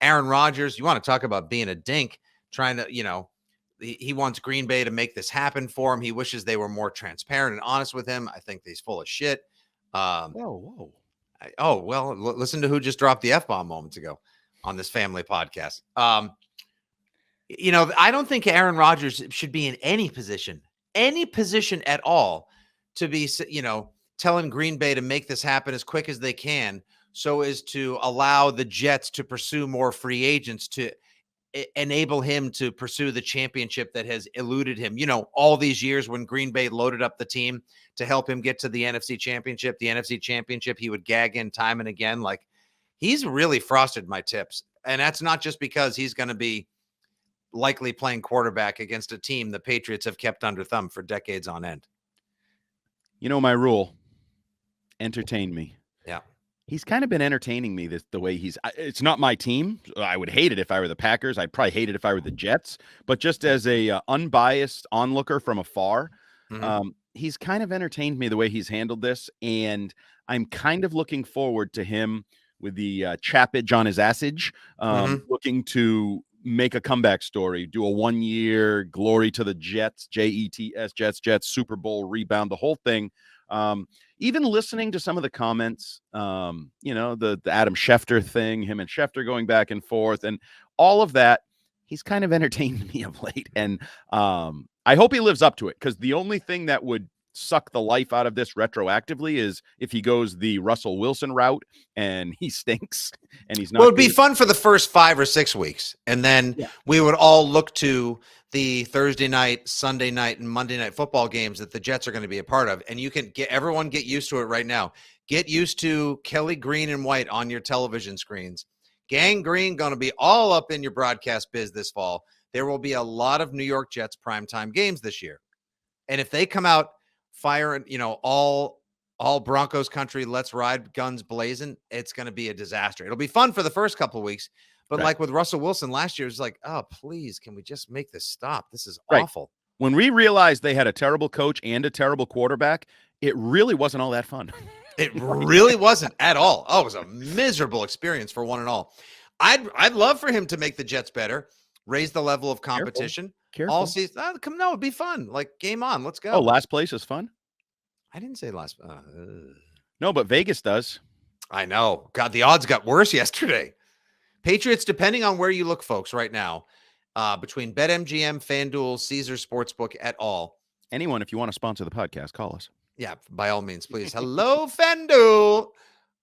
Aaron Rodgers, you want to talk about being a dink, trying to, he wants Green Bay to make this happen for him. He wishes they were more transparent and honest with him. I think he's full of shit. Whoa. Listen to who just dropped the F-bomb moments ago on this family podcast. I don't think Aaron Rodgers should be in any position at all to be, telling Green Bay to make this happen as quick as they can so as to allow the Jets to pursue more free agents to enable him to pursue the championship that has eluded him, all these years when Green Bay loaded up the team to help him get to the NFC championship, he would gag in time and again. Like, he's really frosted my tips. And that's not just because he's going to be likely playing quarterback against a team the Patriots have kept under thumb for decades on end. My rule, entertain me. Yeah. He's kind of been entertaining me the way it's not my team. I would hate it if I were the Packers. I'd probably hate it if I were the Jets, but just as a unbiased onlooker from afar, he's kind of entertained me the way he's handled this. And I'm kind of looking forward to him with the chappage on his assage, looking to make a comeback story, do a 1-year glory to the Jets, Jets, Super Bowl rebound, the whole thing. Even listening to some of the comments, the Adam Schefter thing, him and Schefter going back and forth and all of that, he's kind of entertained me of late. And I hope he lives up to it, because the only thing that would suck the life out of this retroactively is if he goes the Russell Wilson route and he stinks and he's not. Well, it'd be fun for the first 5 or 6 weeks. And then we would all look to the Thursday night, Sunday night, and Monday night football games that the Jets are going to be a part of. And you can everyone get used to it right now. Get used to Kelly green and white on your television screens. Gang green going to be all up in your broadcast biz this fall. there will be a lot of New York Jets primetime games this year. And if they come out firing, all Broncos country, let's ride guns blazing, it's going to be a disaster. It'll be fun for the first couple of weeks. But like with Russell Wilson last year, it's like, oh, please, can we just make this stop? This is awful. When we realized they had a terrible coach and a terrible quarterback, it really wasn't all that fun. It really wasn't at all. Oh, it was a miserable experience for one and all. I'd love for him to make the Jets better, raise the level of competition. Careful. All season. No, it'd be fun. Like, game on. Let's go. Oh, last place is fun? I didn't say last. No, but Vegas does. I know. God, the odds got worse yesterday. Patriots, depending on where you look, folks, right now, between BetMGM, FanDuel, Caesars Sportsbook, et al. Anyone, if you want to sponsor the podcast, call us. Yeah, by all means, please. Hello, FanDuel.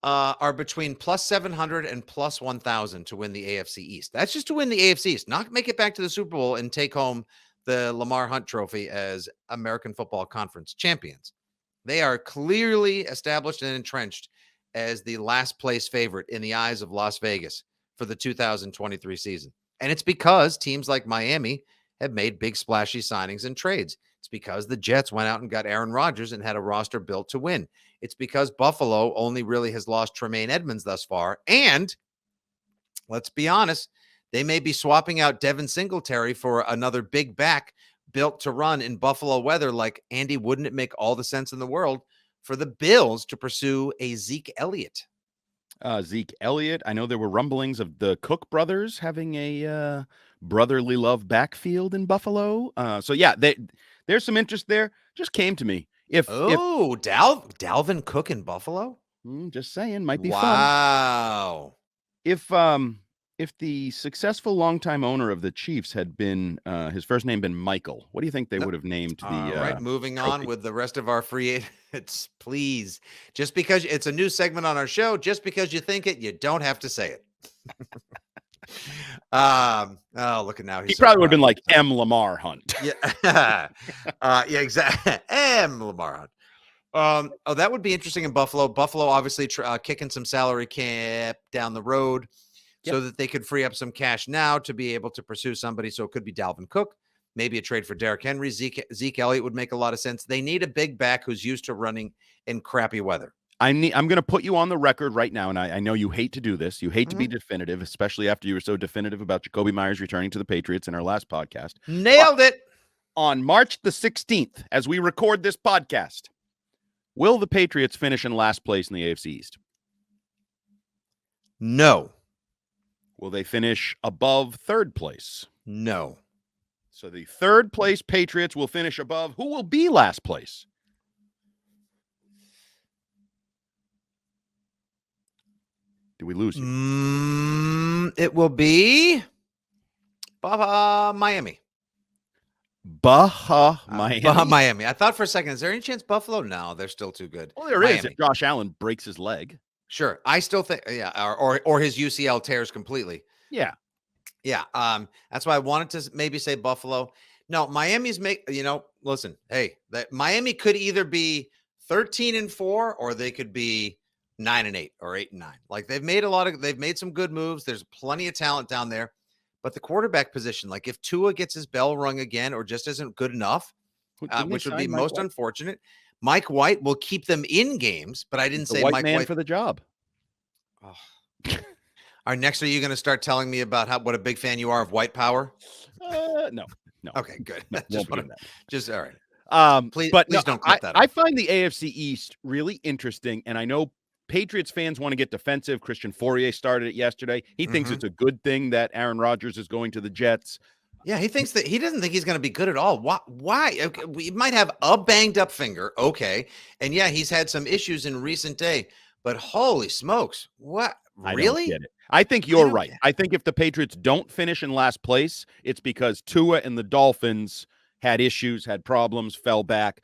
Are between plus 700 and plus 1,000 to win the AFC East. That's just to win the AFC East, not make it back to the Super Bowl and take home the Lamar Hunt Trophy as American Football Conference champions. They are clearly established and entrenched as the last place favorite in the eyes of Las Vegas for the 2023 season. And it's because teams like Miami have made big splashy signings and trades. It's because the Jets went out and got Aaron Rodgers and had a roster built to win. It's because Buffalo only really has lost Tremaine Edmonds thus far. And let's be honest, they may be swapping out Devin Singletary for another big back built to run in Buffalo weather. Like, Andy, wouldn't it make all the sense in the world for the Bills to pursue a Zeke Elliott? Zeke Elliott. I know there were rumblings of the Cook brothers having a brotherly love backfield in Buffalo. So yeah, there's some interest there. Just came to me. Dalvin Cook in Buffalo? Just saying, might be fun. Wow. If the successful longtime owner of the Chiefs had been his first name been Michael, what do you think they would have named the? All right, moving trophy? on with the rest of our free agents, please. Just because it's a new segment on our show, just because you think it, you don't have to say it. Look at now. He probably would have been like M. Lamar Hunt. Yeah, yeah, exactly. M. Lamar Hunt. That would be interesting in Buffalo. Buffalo obviously kicking some salary cap down the road. So that they could free up some cash now to be able to pursue somebody. So it could be Dalvin Cook, maybe a trade for Derrick Henry. Zeke Elliott would make a lot of sense. They need a big back who's used to running in crappy weather. I'm going to put you on the record right now, and I know you hate to do this. You hate to be definitive, especially after you were so definitive about Jakobi Meyers returning to the Patriots in our last podcast. Nailed it. On March the 16th, as we record this podcast, will the Patriots finish in last place in the AFC East? No. Will they finish above third place? No. So the third place Patriots will finish above. Who will be last place? Do we lose you? It will be Miami. Miami. I thought for a second, is there any chance Buffalo? No, they're still too good. Well, there is. If Josh Allen breaks his leg. Sure. I still think, or his UCL tears completely. Yeah. Yeah. That's why I wanted to maybe say Buffalo. No, Miami's listen, hey, Miami could either be 13-4 or they could be 9-8 or 8-9. Like, they've made some good moves. There's plenty of talent down there, but the quarterback position, like if Tua gets his bell rung again or just isn't good enough, which would be most unfortunate. Mike White will keep them in games, but I didn't say Mike White for the job. Oh. All right, next, are you going to start telling me about what a big fan you are of white power? No. Okay, good. Just all right. Please don't clip that. I find the AFC East really interesting, and I know Patriots fans want to get defensive. Christian Fourier started it yesterday. He thinks it's a good thing that Aaron Rodgers is going to the Jets. Yeah, he thinks that he doesn't think he's going to be good at all. Why? Okay, we might have a banged up finger. Okay. And yeah, he's had some issues in recent day, but holy smokes. What? Really? I don't get it. I think you're right. I think if the Patriots don't finish in last place, it's because Tua and the Dolphins had issues, had problems, fell back.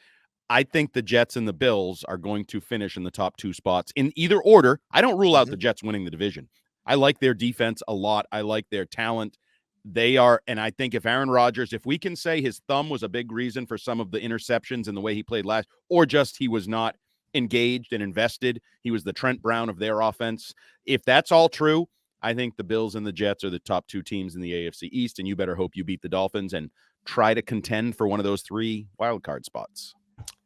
I think the Jets and the Bills are going to finish in the top two spots in either order. I don't rule out the Jets winning the division. I like their defense a lot. I like their talent. They are, and I think if Aaron Rodgers, if we can say his thumb was a big reason for some of the interceptions and the way he played last, or just he was not engaged and invested, he was the Trent Brown of their offense. If that's all true, I think the Bills and the Jets are the top 2 teams in the AFC East, and you better hope you beat the Dolphins and try to contend for one of those 3 wild card spots.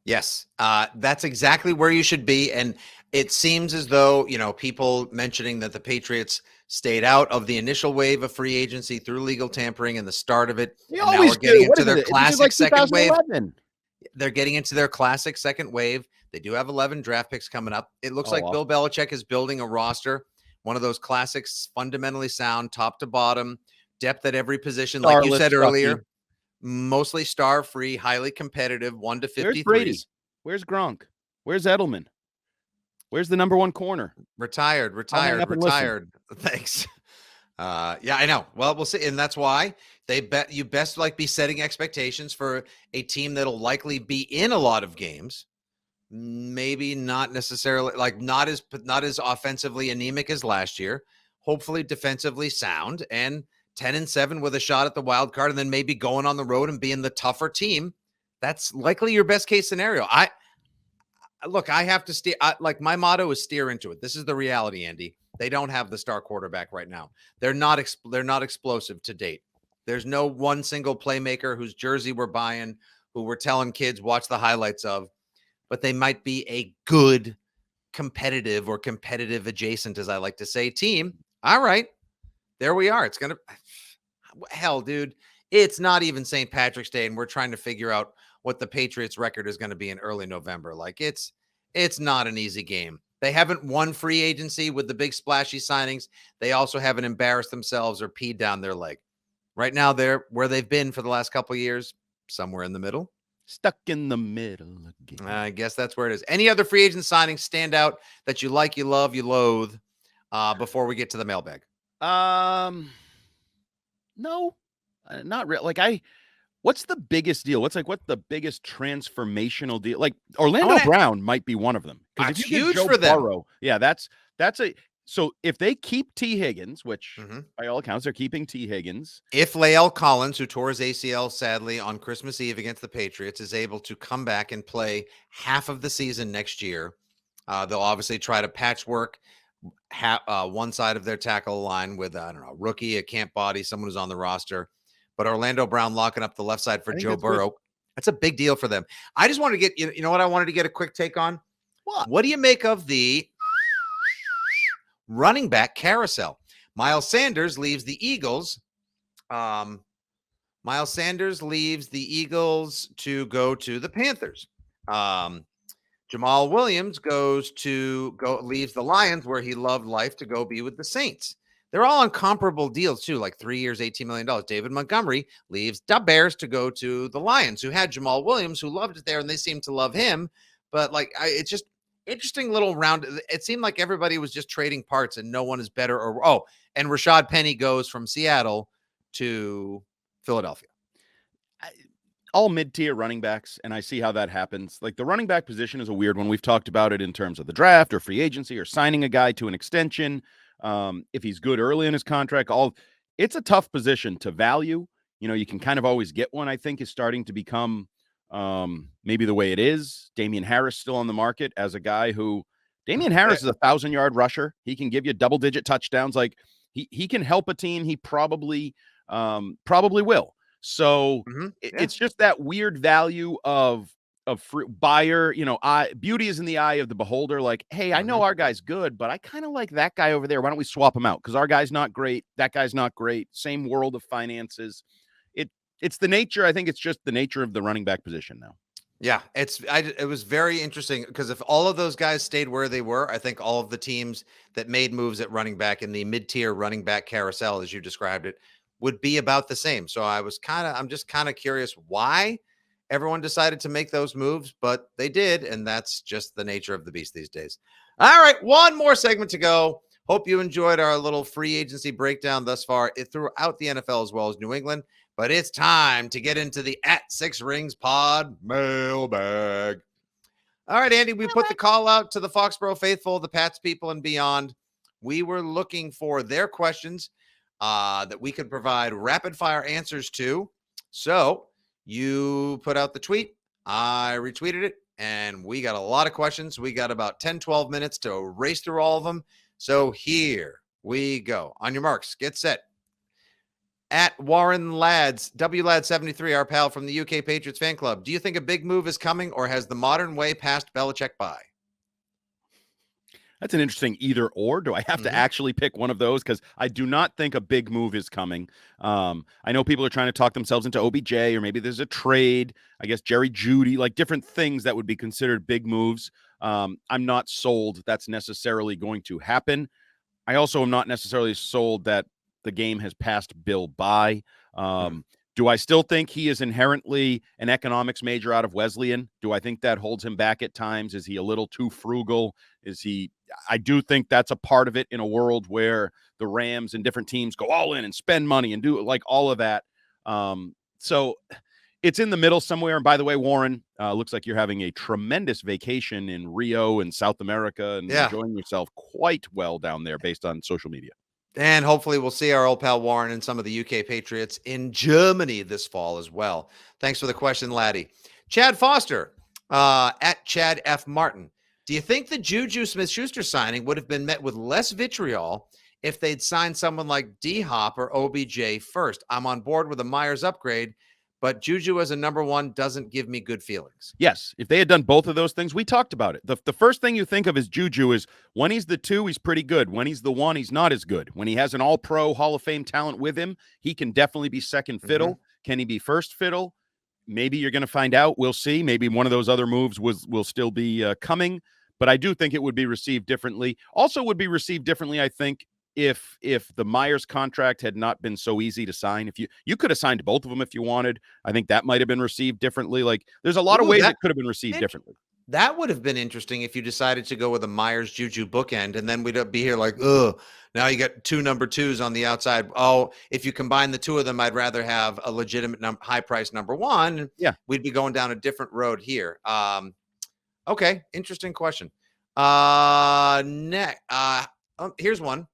Yes, that's exactly where you should be. And it seems as though, people mentioning that the Patriots stayed out of the initial wave of free agency through legal tampering and the start of it. They And now always we're getting do. What into is their it? This is classic like second wave. 2011. They're getting into their classic second wave. They do have 11 draft picks coming up. It looks like awesome. Bill Belichick is building a roster, one of those classics, fundamentally sound, top to bottom, depth at every position. Like you said earlier, mostly star-free, highly competitive, 1 to 53s. Where's Brady? Where's Gronk? Where's Edelman? Where's the number 1 corner? Retired. Thanks. Yeah, I know. Well, we'll see. And that's why you best be setting expectations for a team that'll likely be in a lot of games. Maybe not necessarily not as offensively anemic as last year. Hopefully defensively sound and 10-7 with a shot at the wild card, and then maybe going on the road and being the tougher team. That's likely your best case scenario. I have to steer. My motto is steer into it. This is the reality, Andy. They don't have the star quarterback right now. They're not explosive to date. There's no one single playmaker whose jersey we're buying, who we're telling kids watch the highlights of, but they might be a good competitive adjacent, as I like to say, team. All right, there we are. It's going to, hell, dude, it's not even St. Patrick's Day, and we're trying to figure out what the Patriots record is going to be in early November. It's not an easy game. They haven't won free agency with the big splashy signings. They also haven't embarrassed themselves or peed down their leg. Right now, they're where they've been for the last couple of years, somewhere in the middle. Stuck in the middle again. I guess that's where it is. Any other free agent signings stand out that you like, you love, you loathe before we get to the mailbag? No, not really. What's the biggest deal? What's the biggest transformational deal? Like Orlando Brown might be one of them. It's huge for them. Burrow, yeah, that's so if they keep T. Higgins, which by all accounts they're keeping T. Higgins. If Lael Collins, who tore his ACL sadly on Christmas Eve against the Patriots, is able to come back and play half of the season next year, they'll obviously try to patchwork one side of their tackle line with, a rookie, a camp body, someone who's on the roster. But Orlando Brown locking up the left side for Joe Burrow. Good. That's a big deal for them. I just wanted to get, you know what I wanted to get a quick take on? What do you make of the running back carousel? Miles Sanders leaves the Eagles. Miles Sanders leaves the Eagles to go to the Panthers. Jamal Williams leaves the Lions, where he loved life, to go be with the Saints. They're all on comparable deals too, like 3 years, $18 million. David Montgomery leaves the Bears to go to the Lions, who had Jamal Williams, who loved it there, and they seem to love him. But it's just interesting little round. It seemed like everybody was just trading parts, and no one is better. And Rashad Penny goes from Seattle to Philadelphia. All mid-tier running backs, and I see how that happens. Like, the running back position is a weird one. We've talked about it in terms of the draft or free agency or signing a guy to an extension. If he's good early in his contract, it's a tough position to value. You can kind of always get one. I think is starting to become maybe the way it is. Damian Harris still on the market as a guy who Damian Harris is a 1,000-yard rusher. He can give you double-digit touchdowns. Like he can help a team. He probably will. So it's just that weird value of free buyer, beauty is in the eye of the beholder. Like, hey, I know our guy's good, but I kind of like that guy over there. Why don't we swap him out? Because our guy's not great. That guy's not great. Same world of finances. It's the nature. I think it's just the nature of the running back position now. Yeah, it was very interesting because if all of those guys stayed where they were, I think all of the teams that made moves at running back in the mid-tier running back carousel, as you described it, would be about the same. So I'm just kind of curious why everyone decided to make those moves, but they did, and that's just the nature of the beast these days. All right, one more segment to go. Hope you enjoyed our little free agency breakdown thus far throughout the NFL as well as New England, but it's time to get into the @6RingsPod mailbag. All right, Andy, we put the call out to the Foxborough faithful, the Pats people, and beyond. We were looking for their questions that we could provide rapid-fire answers to. So you put out the tweet, I retweeted it, and we got a lot of questions. We got about 10, 12 minutes to race through all of them. So here we go. On your marks, get set. At Warren Lads, WLAD73, our pal from the UK Patriots fan club. Do you think a big move is coming, or has the modern way passed Belichick by? That's an interesting either or. Do I have to actually pick one of those? Because I do not think a big move is coming. I know people are trying to talk themselves into OBJ, or maybe there's a trade. I guess Jerry Jeudy, like different things that would be considered big moves. I'm not sold that's necessarily going to happen. I also am not necessarily sold that the game has passed Bill by. Do I still think he is inherently an economics major out of Wesleyan? Do I think that holds him back at times? Is he a little too frugal? I do think that's a part of it in a world where the Rams and different teams go all in and spend money and do like all of that. So it's in the middle somewhere. And by the way, Warren, looks like you're having a tremendous vacation in Rio and South America and enjoying yourself quite well down there based on social media. And hopefully we'll see our old pal Warren and some of the UK Patriots in Germany this fall as well. Thanks for the question, Laddie. Chad Foster, at Chad F. Martin. Do you think the Juju Smith-Schuster signing would have been met with less vitriol if they'd signed someone like D-Hop or OBJ first? I'm on board with a Myers upgrade, but Juju as a number one doesn't give me good feelings. Yes, if they had done both of those things, we talked about it. The first thing you think of is Juju is when he's the 2, he's pretty good. When he's the 1, he's not as good. When he has an all-pro Hall of Fame talent with him, he can definitely be second fiddle. Can he be first fiddle? Maybe you're going to find out. We'll see. Maybe one of those other moves will still be coming. But I do think it would be received differently. Also would be received differently, I think, if the Myers contract had not been so easy to sign. If you could have signed both of them if you wanted, I think that might have been received differently. Like there's a lot of ways it could have been received differently. That would have been interesting if you decided to go with a Myers Juju bookend, and then we'd be here like, ugh, now you got 2 number 2s on the outside. Oh, if you combine the 2 of them, I'd rather have a legitimate high price number 1. Yeah, we'd be going down a different road here. Okay, interesting question. Here's one.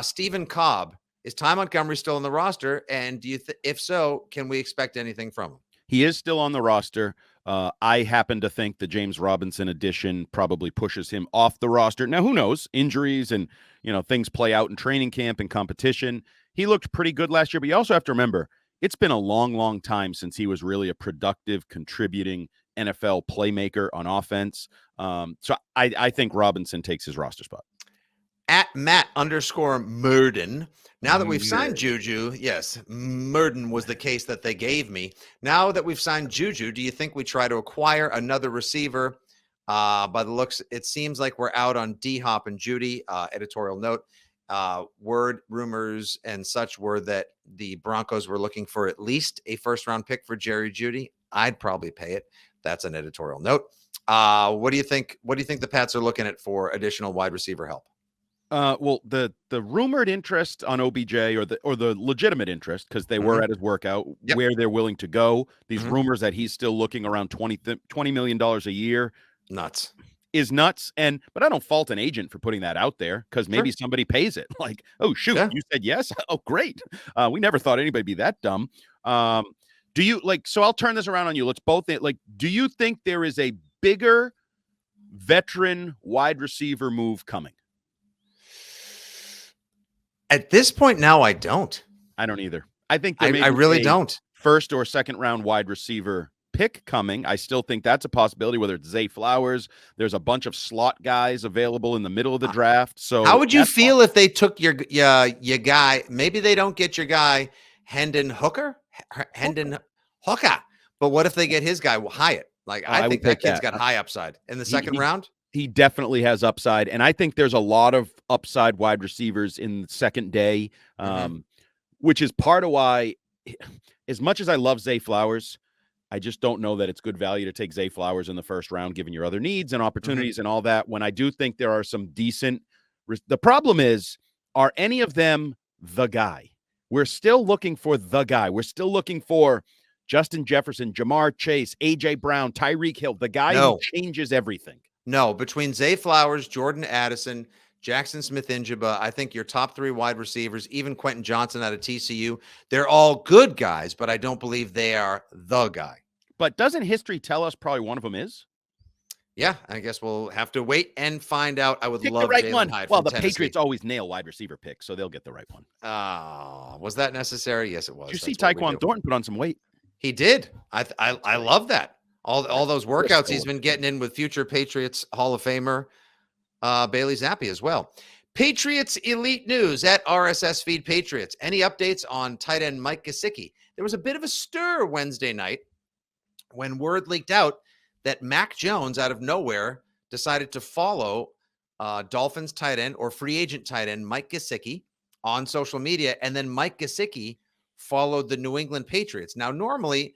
Stephen Cobb, is Ty Montgomery still on the roster? And if so, can we expect anything from him? He is still on the roster. I happen to think the James Robinson addition probably pushes him off the roster. Now, who knows? Injuries and, things play out in training camp and competition. He looked pretty good last year, but you also have to remember, it's been a long, long time since he was really a productive, contributing NFL playmaker on offense. So I think Robinson takes his roster spot. At Matt_Murden. Now that we've signed Juju, yes, Murden was the case that they gave me. Now that we've signed Juju, do you think we try to acquire another receiver? By the looks, it seems like we're out on D-Hop and Judy. Editorial note. Rumors and such were that the Broncos were looking for at least a first-round pick for Jerry Jeudy. I'd probably pay it. That's an editorial note. What do you think? What do you think the Pats are looking at for additional wide receiver help? Well, the rumored interest on OBJ or the legitimate interest, because they were at his workout, where they're willing to go. These rumors that he's still looking around $20 million a year. Nuts. Is nuts. But I don't fault an agent for putting that out there because maybe somebody pays it. Like, oh, shoot, you said yes? Oh, great. We never thought anybody'd be that dumb. Do you so I'll turn this around on you. Let's both do you think there is a bigger veteran wide receiver move coming? At this point now, I don't. I don't either. I think I really don't. First or second round wide receiver pick coming. I still think that's a possibility, whether it's Zay Flowers. There's a bunch of slot guys available in the middle of the draft. So how would you feel if they took your guy? Maybe they don't get your guy, Hendon Hooker. But what if they get his guy, Hyatt? I think that kid's got high upside in the second round. He definitely has upside. And I think there's a lot of upside wide receivers in the second day, which is part of why, as much as I love Zay Flowers, I just don't know that it's good value to take Zay Flowers in the first round, given your other needs and opportunities and all that. When I do think there are some decent, the problem is, are any of them the guy? We're still looking for the guy. We're still looking for Justin Jefferson, Jamar Chase, A.J. Brown, Tyreek Hill, the guy who changes everything. No, between Zay Flowers, Jordan Addison, Jackson Smith-Njigba, I think your top 3 wide receivers, even Quentin Johnson out of TCU, they're all good guys, but I don't believe they are the guy. But doesn't history tell us probably one of them is? Yeah, I guess we'll have to wait and find out. I would Pick the love right Jalen one. Hyde Well, from the Tennessee. Patriots always nail wide receiver picks, so they'll get the right one. Was that necessary? Yes, it was. Did you see That's what we do. Tyquan Thornton put on some weight? He did. I love that. All those workouts he's Frisco. been getting in with future Patriots Hall of Famer Bailey Zappi as well. Patriots Elite News at RSS Feed Patriots. Any updates on tight end Mike Gesicki? There was a bit of a stir Wednesday night when word leaked out that Mac Jones, out of nowhere, decided to follow Dolphins tight end or free agent tight end Mike Gesicki on social media, and then Mike Gesicki followed the New England Patriots. Now, normally,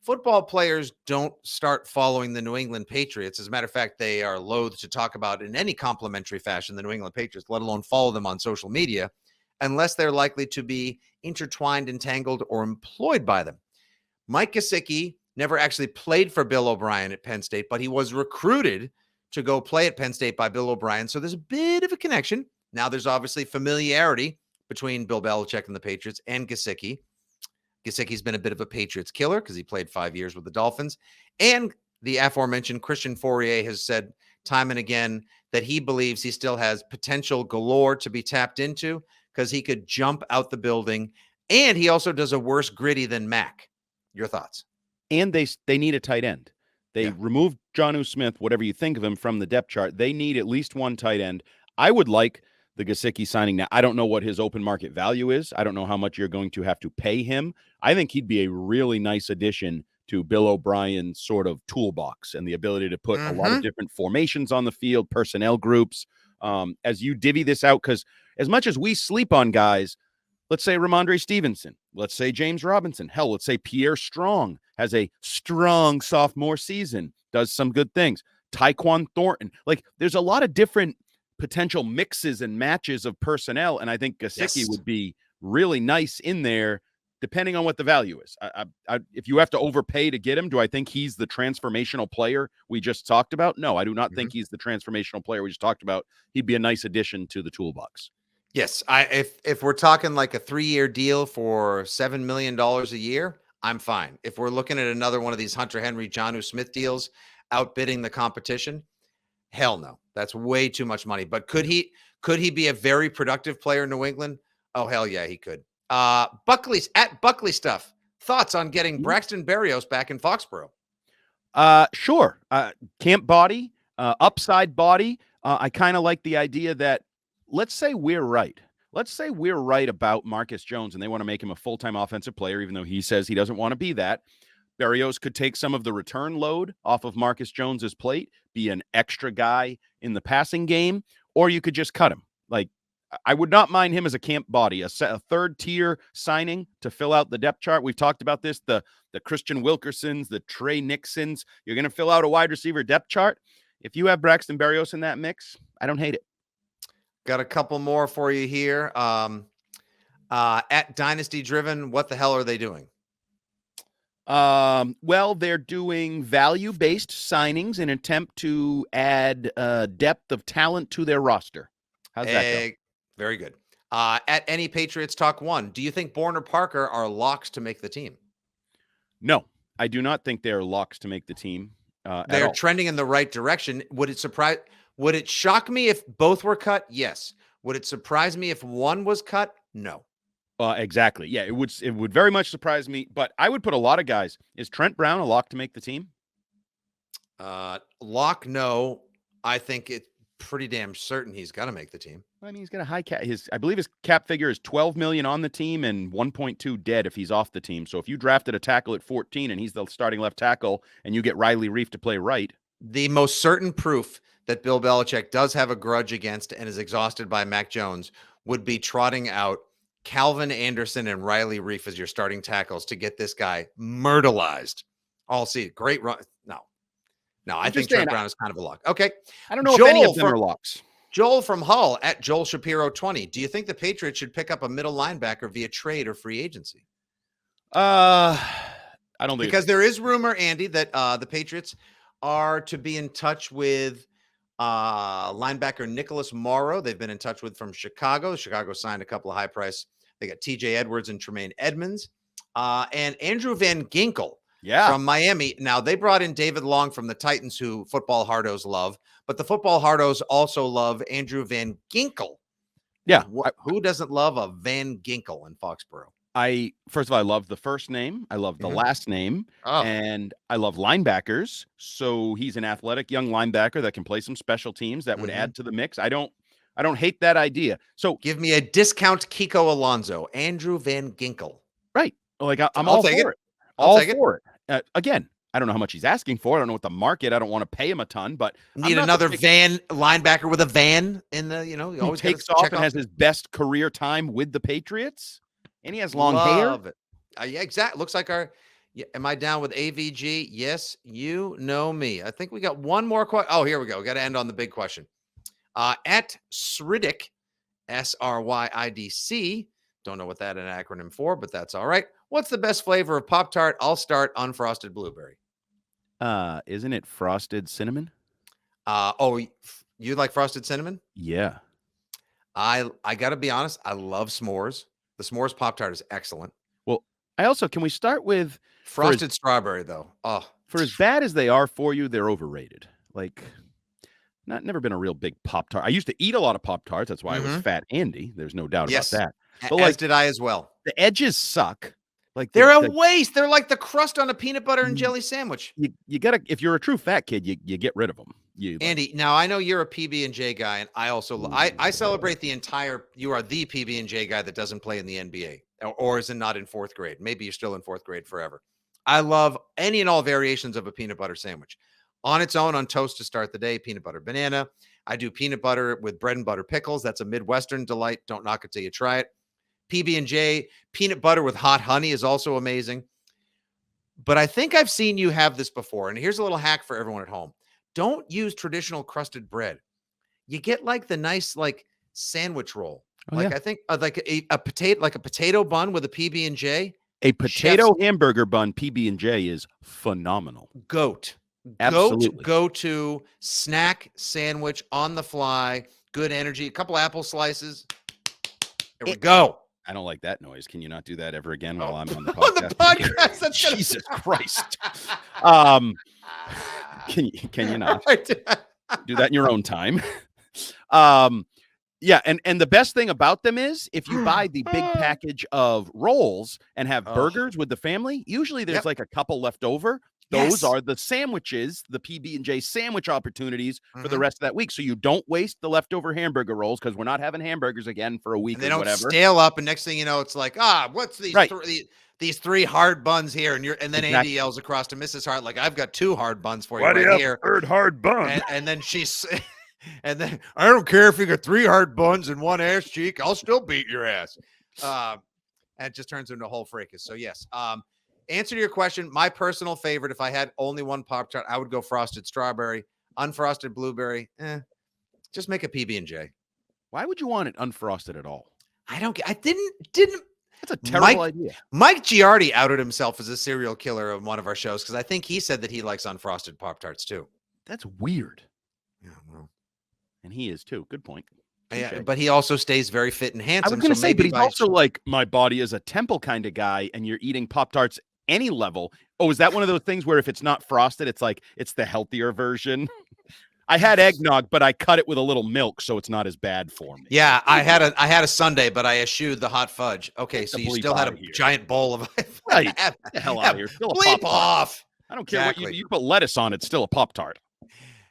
football players don't start following the New England Patriots. As a matter of fact, they are loath to talk about in any complimentary fashion the New England Patriots, let alone follow them on social media, unless they're likely to be intertwined, entangled, or employed by them. Mike Gesicki never actually played for Bill O'Brien at Penn State, but he was recruited to go play at Penn State by Bill O'Brien. So there's a bit of a connection. Now there's obviously familiarity between Bill Belichick and the Patriots and Gesicki. Gesicki's been a bit of a Patriots killer because he played 5 years with the Dolphins. And the aforementioned Christian Fourier has said time and again that he believes he still has potential galore to be tapped into because he could jump out the building. And he also does a worse gritty than Mac. Your thoughts? And they need a tight end. They removed Juju Smith, whatever you think of him, from the depth chart. They need at least one tight end. I would like the Gesicki signing now. I don't know what his open market value is. I don't know how much you're going to have to pay him. I think he'd be a really nice addition to Bill O'Brien's sort of toolbox and the ability to put a lot of different formations on the field, personnel groups. As you divvy this out, because as much as we sleep on guys, let's say Ramondre Stevenson, let's say James Robinson, hell, let's say Pierre Strong has a strong sophomore season, does some good things. Tyquan Thornton, like there's a lot of different potential mixes and matches of personnel, and I think Gesicki would be really nice in there, depending on what the value is. If you have to overpay to get him, do I think he's the transformational player we just talked about? No, I do not think he's the transformational player we just talked about. He'd be a nice addition to the toolbox. Yes, if we're talking like a 3-year deal for $7 million a year, I'm fine. If we're looking at another one of these Hunter Henry, Juju Smith deals, outbidding the competition, hell no, that's way too much money. But could he be a very productive player in New England? Oh hell yeah, he could. Buckley's at Buckley stuff. Thoughts on getting Braxton Berrios back in Foxborough? Sure. Camp body, upside body. I kind of like the idea that. Let's say we're right. Let's say we're right about Marcus Jones and they want to make him a full-time offensive player, even though he says he doesn't want to be that. Berrios could take some of the return load off of Marcus Jones's plate, be an extra guy in the passing game, or you could just cut him. Like, I would not mind him as a camp body, a third-tier signing to fill out the depth chart. We've talked about this, the Christian Wilkersons, the Trey Nixons. You're going to fill out a wide receiver depth chart. If you have Braxton Berrios in that mix, I don't hate it. Got a couple more for you here. At Dynasty Driven, what the hell are they doing? Well, they're doing value-based signings in an attempt to add depth of talent to their roster. How's that go? Very good. At Any Patriots Talk 1, do you think Bourne or Parker are locks to make the team? No, I do not think they're locks to make the team. They're trending in the right direction. Would it shock me if both were cut? Yes. Would it surprise me if one was cut? No. Exactly. Yeah, it would very much surprise me, but I would put a lot of guys. Is Trent Brown a lock to make the team? Lock, no. I think it's pretty damn certain he's got to make the team. I mean, he's got a high cap. I believe his cap figure is $12 million on the team and 1.2 dead if he's off the team. So if you drafted a tackle at 14 and he's the starting left tackle and you get Riley Reiff to play right. The most certain proof that Bill Belichick does have a grudge against and is exhausted by Mac Jones would be trotting out Calvin Anderson and Riley Reiff as your starting tackles to get this guy myrtleized. All see great run. No, I think Trent Brown is kind of a lock. Okay. I don't know if any of them are locks. Joel from Hull at Joel Shapiro 20. Do you think the Patriots should pick up a middle linebacker via trade or free agency? I don't think because there is rumor, Andy, that the Patriots are to be in touch with linebacker Nicholas Morrow. They've been in touch with from Chicago. Chicago signed a couple of high price. They got TJ Edwards and Tremaine Edmonds. And Andrew Van Ginkel Yeah. from Miami. Now, they brought in David Long from the Titans, who football hardos love, but the football hardos also love Andrew Van Ginkel. Yeah. Who doesn't love a Van Ginkel in Foxborough? First of all, I love the first name. I love the last name. Oh. And I love linebackers. So he's an athletic young linebacker that can play some special teams that would add to the mix. I don't hate that idea. So give me a discount Kiko Alonso, Andrew Van Ginkel. Right. Like I'm I'll all take for it. it. All take for it. Again, I don't know how much he's asking for. I don't know what the market. I don't want to pay him a ton, but need another van linebacker with a van in the, you always takes off and has his best career time with the Patriots. And he has long hair. It. Yeah, exactly. Looks like am I down with AVG? Yes, you know me. I think we got one more question. Oh, here we go. We got to end on the big question. At Sridic, SRYIDC. Don't know what that an acronym for, but that's all right. What's the best flavor of Pop-Tart? I'll start unfrosted blueberry. Isn't it frosted cinnamon? You like frosted cinnamon? Yeah. I got to be honest. I love s'mores. The s'mores Pop-Tart is excellent. Well, can we start with frosted strawberry though? Oh, for as bad as they are for you, they're overrated. Like, never been a real big Pop-Tart. I used to eat a lot of Pop-Tarts. That's why I was Fat Andy. There's no doubt about that. But as did I as well. The edges suck. Like they're a waste. They're like the crust on a peanut butter and jelly sandwich. You gotta, if you're a true fat kid, you get rid of them. Andy, now I know you're a PB&J guy, and I also I celebrate the entire. You are the PB&J guy that doesn't play in the NBA or is not in fourth grade. Maybe you're still in fourth grade forever. I love any and all variations of a peanut butter sandwich. On its own, on toast to start the day, peanut butter banana. I do peanut butter with bread and butter pickles. That's a Midwestern delight. Don't knock it till you try it. PB&J peanut butter with hot honey is also amazing. But I think I've seen you have this before. And here's a little hack for everyone at home. Don't use traditional crusted bread. You get like the nice like sandwich roll. I think like a potato bun with a PB&J. A potato hamburger bun PB&J is phenomenal. Absolutely. Go to snack sandwich on the fly. Good energy. A couple apple slices. Here we go. I don't like that noise. Can you not do that ever again while I'm on the podcast? On the podcast. That's Jesus Christ. Can you not do that in your own time? Yeah, and the best thing about them is if you buy the big package of rolls and have burgers with the family, usually there's like a couple left over. Those are the sandwiches, the PB&J sandwich opportunities for the rest of that week. So you don't waste the leftover hamburger rolls because we're not having hamburgers again for a week or whatever. They don't stale up, and next thing you know, it's like, what's these three hard buns here? And then Andy yells across to Mrs. Hart, like, I've got two hard buns for you right here. Third hard bun. And then she's... And then I don't care if you got three hard buns and one ass cheek, I'll still beat your ass. And it just turns into a whole fracas. So yes. Answer to your question, my personal favorite, if I had only one Pop-Tart, I would go frosted strawberry, unfrosted blueberry. Just make a PB&J. Why would you want it unfrosted at all? I didn't. That's a terrible idea. Mike Giardi outed himself as a serial killer on one of our shows because I think he said that he likes unfrosted Pop-Tarts too. That's weird. Yeah, well. And he is too. Good point. Yeah, but he also stays very fit and handsome. I was going to say, but he's also like, my body is a temple kind of guy, and you're eating Pop-Tarts any level. Oh, is that one of those things where if it's not frosted, it's like it's the healthier version? I had eggnog, but I cut it with a little milk, so it's not as bad for me. Yeah, I had a sundae, but I eschewed the hot fudge. Okay, so you still had a giant bowl of right. Get the hell out of here. Still a Pop-Tart. Off. I don't care what you put lettuce on, it's still a Pop-Tart.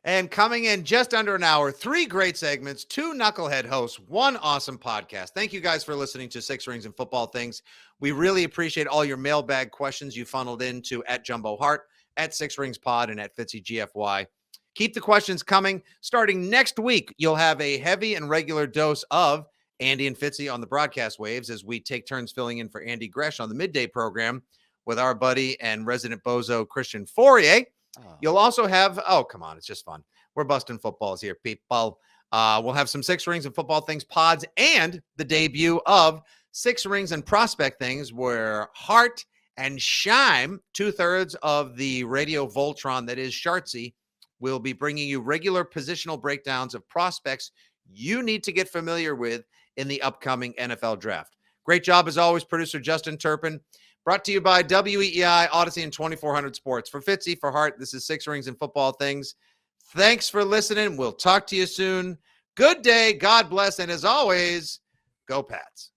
And coming in just under an hour, 3 great segments, 2 knucklehead hosts, 1 awesome podcast. Thank you guys for listening to Six Rings and Football Things. We really appreciate all your mailbag questions you funneled into at Jumbo Hart, at Six Rings Pod, and at Fitzy GFY. Keep the questions coming. Starting next week, you'll have a heavy and regular dose of Andy and Fitzy on the broadcast waves as we take turns filling in for Andy Gresh on the midday program with our buddy and resident bozo Christian Fourier. You'll also have, come on, it's just fun. We're busting footballs here, people. We'll have some Six Rings and Football Things pods and the debut of Six Rings and Prospect Things, where Hart and Scheim, 2/3 of the radio Voltron that is Shartsy, will be bringing you regular positional breakdowns of prospects you need to get familiar with in the upcoming NFL draft. Great job, as always, producer Justin Turpin. Brought to you by WEEI, Odyssey, and 2400 Sports. For Fitzy, for Hart, this is Six Rings and Football Things. Thanks for listening. We'll talk to you soon. Good day. God bless. And as always, go Pats.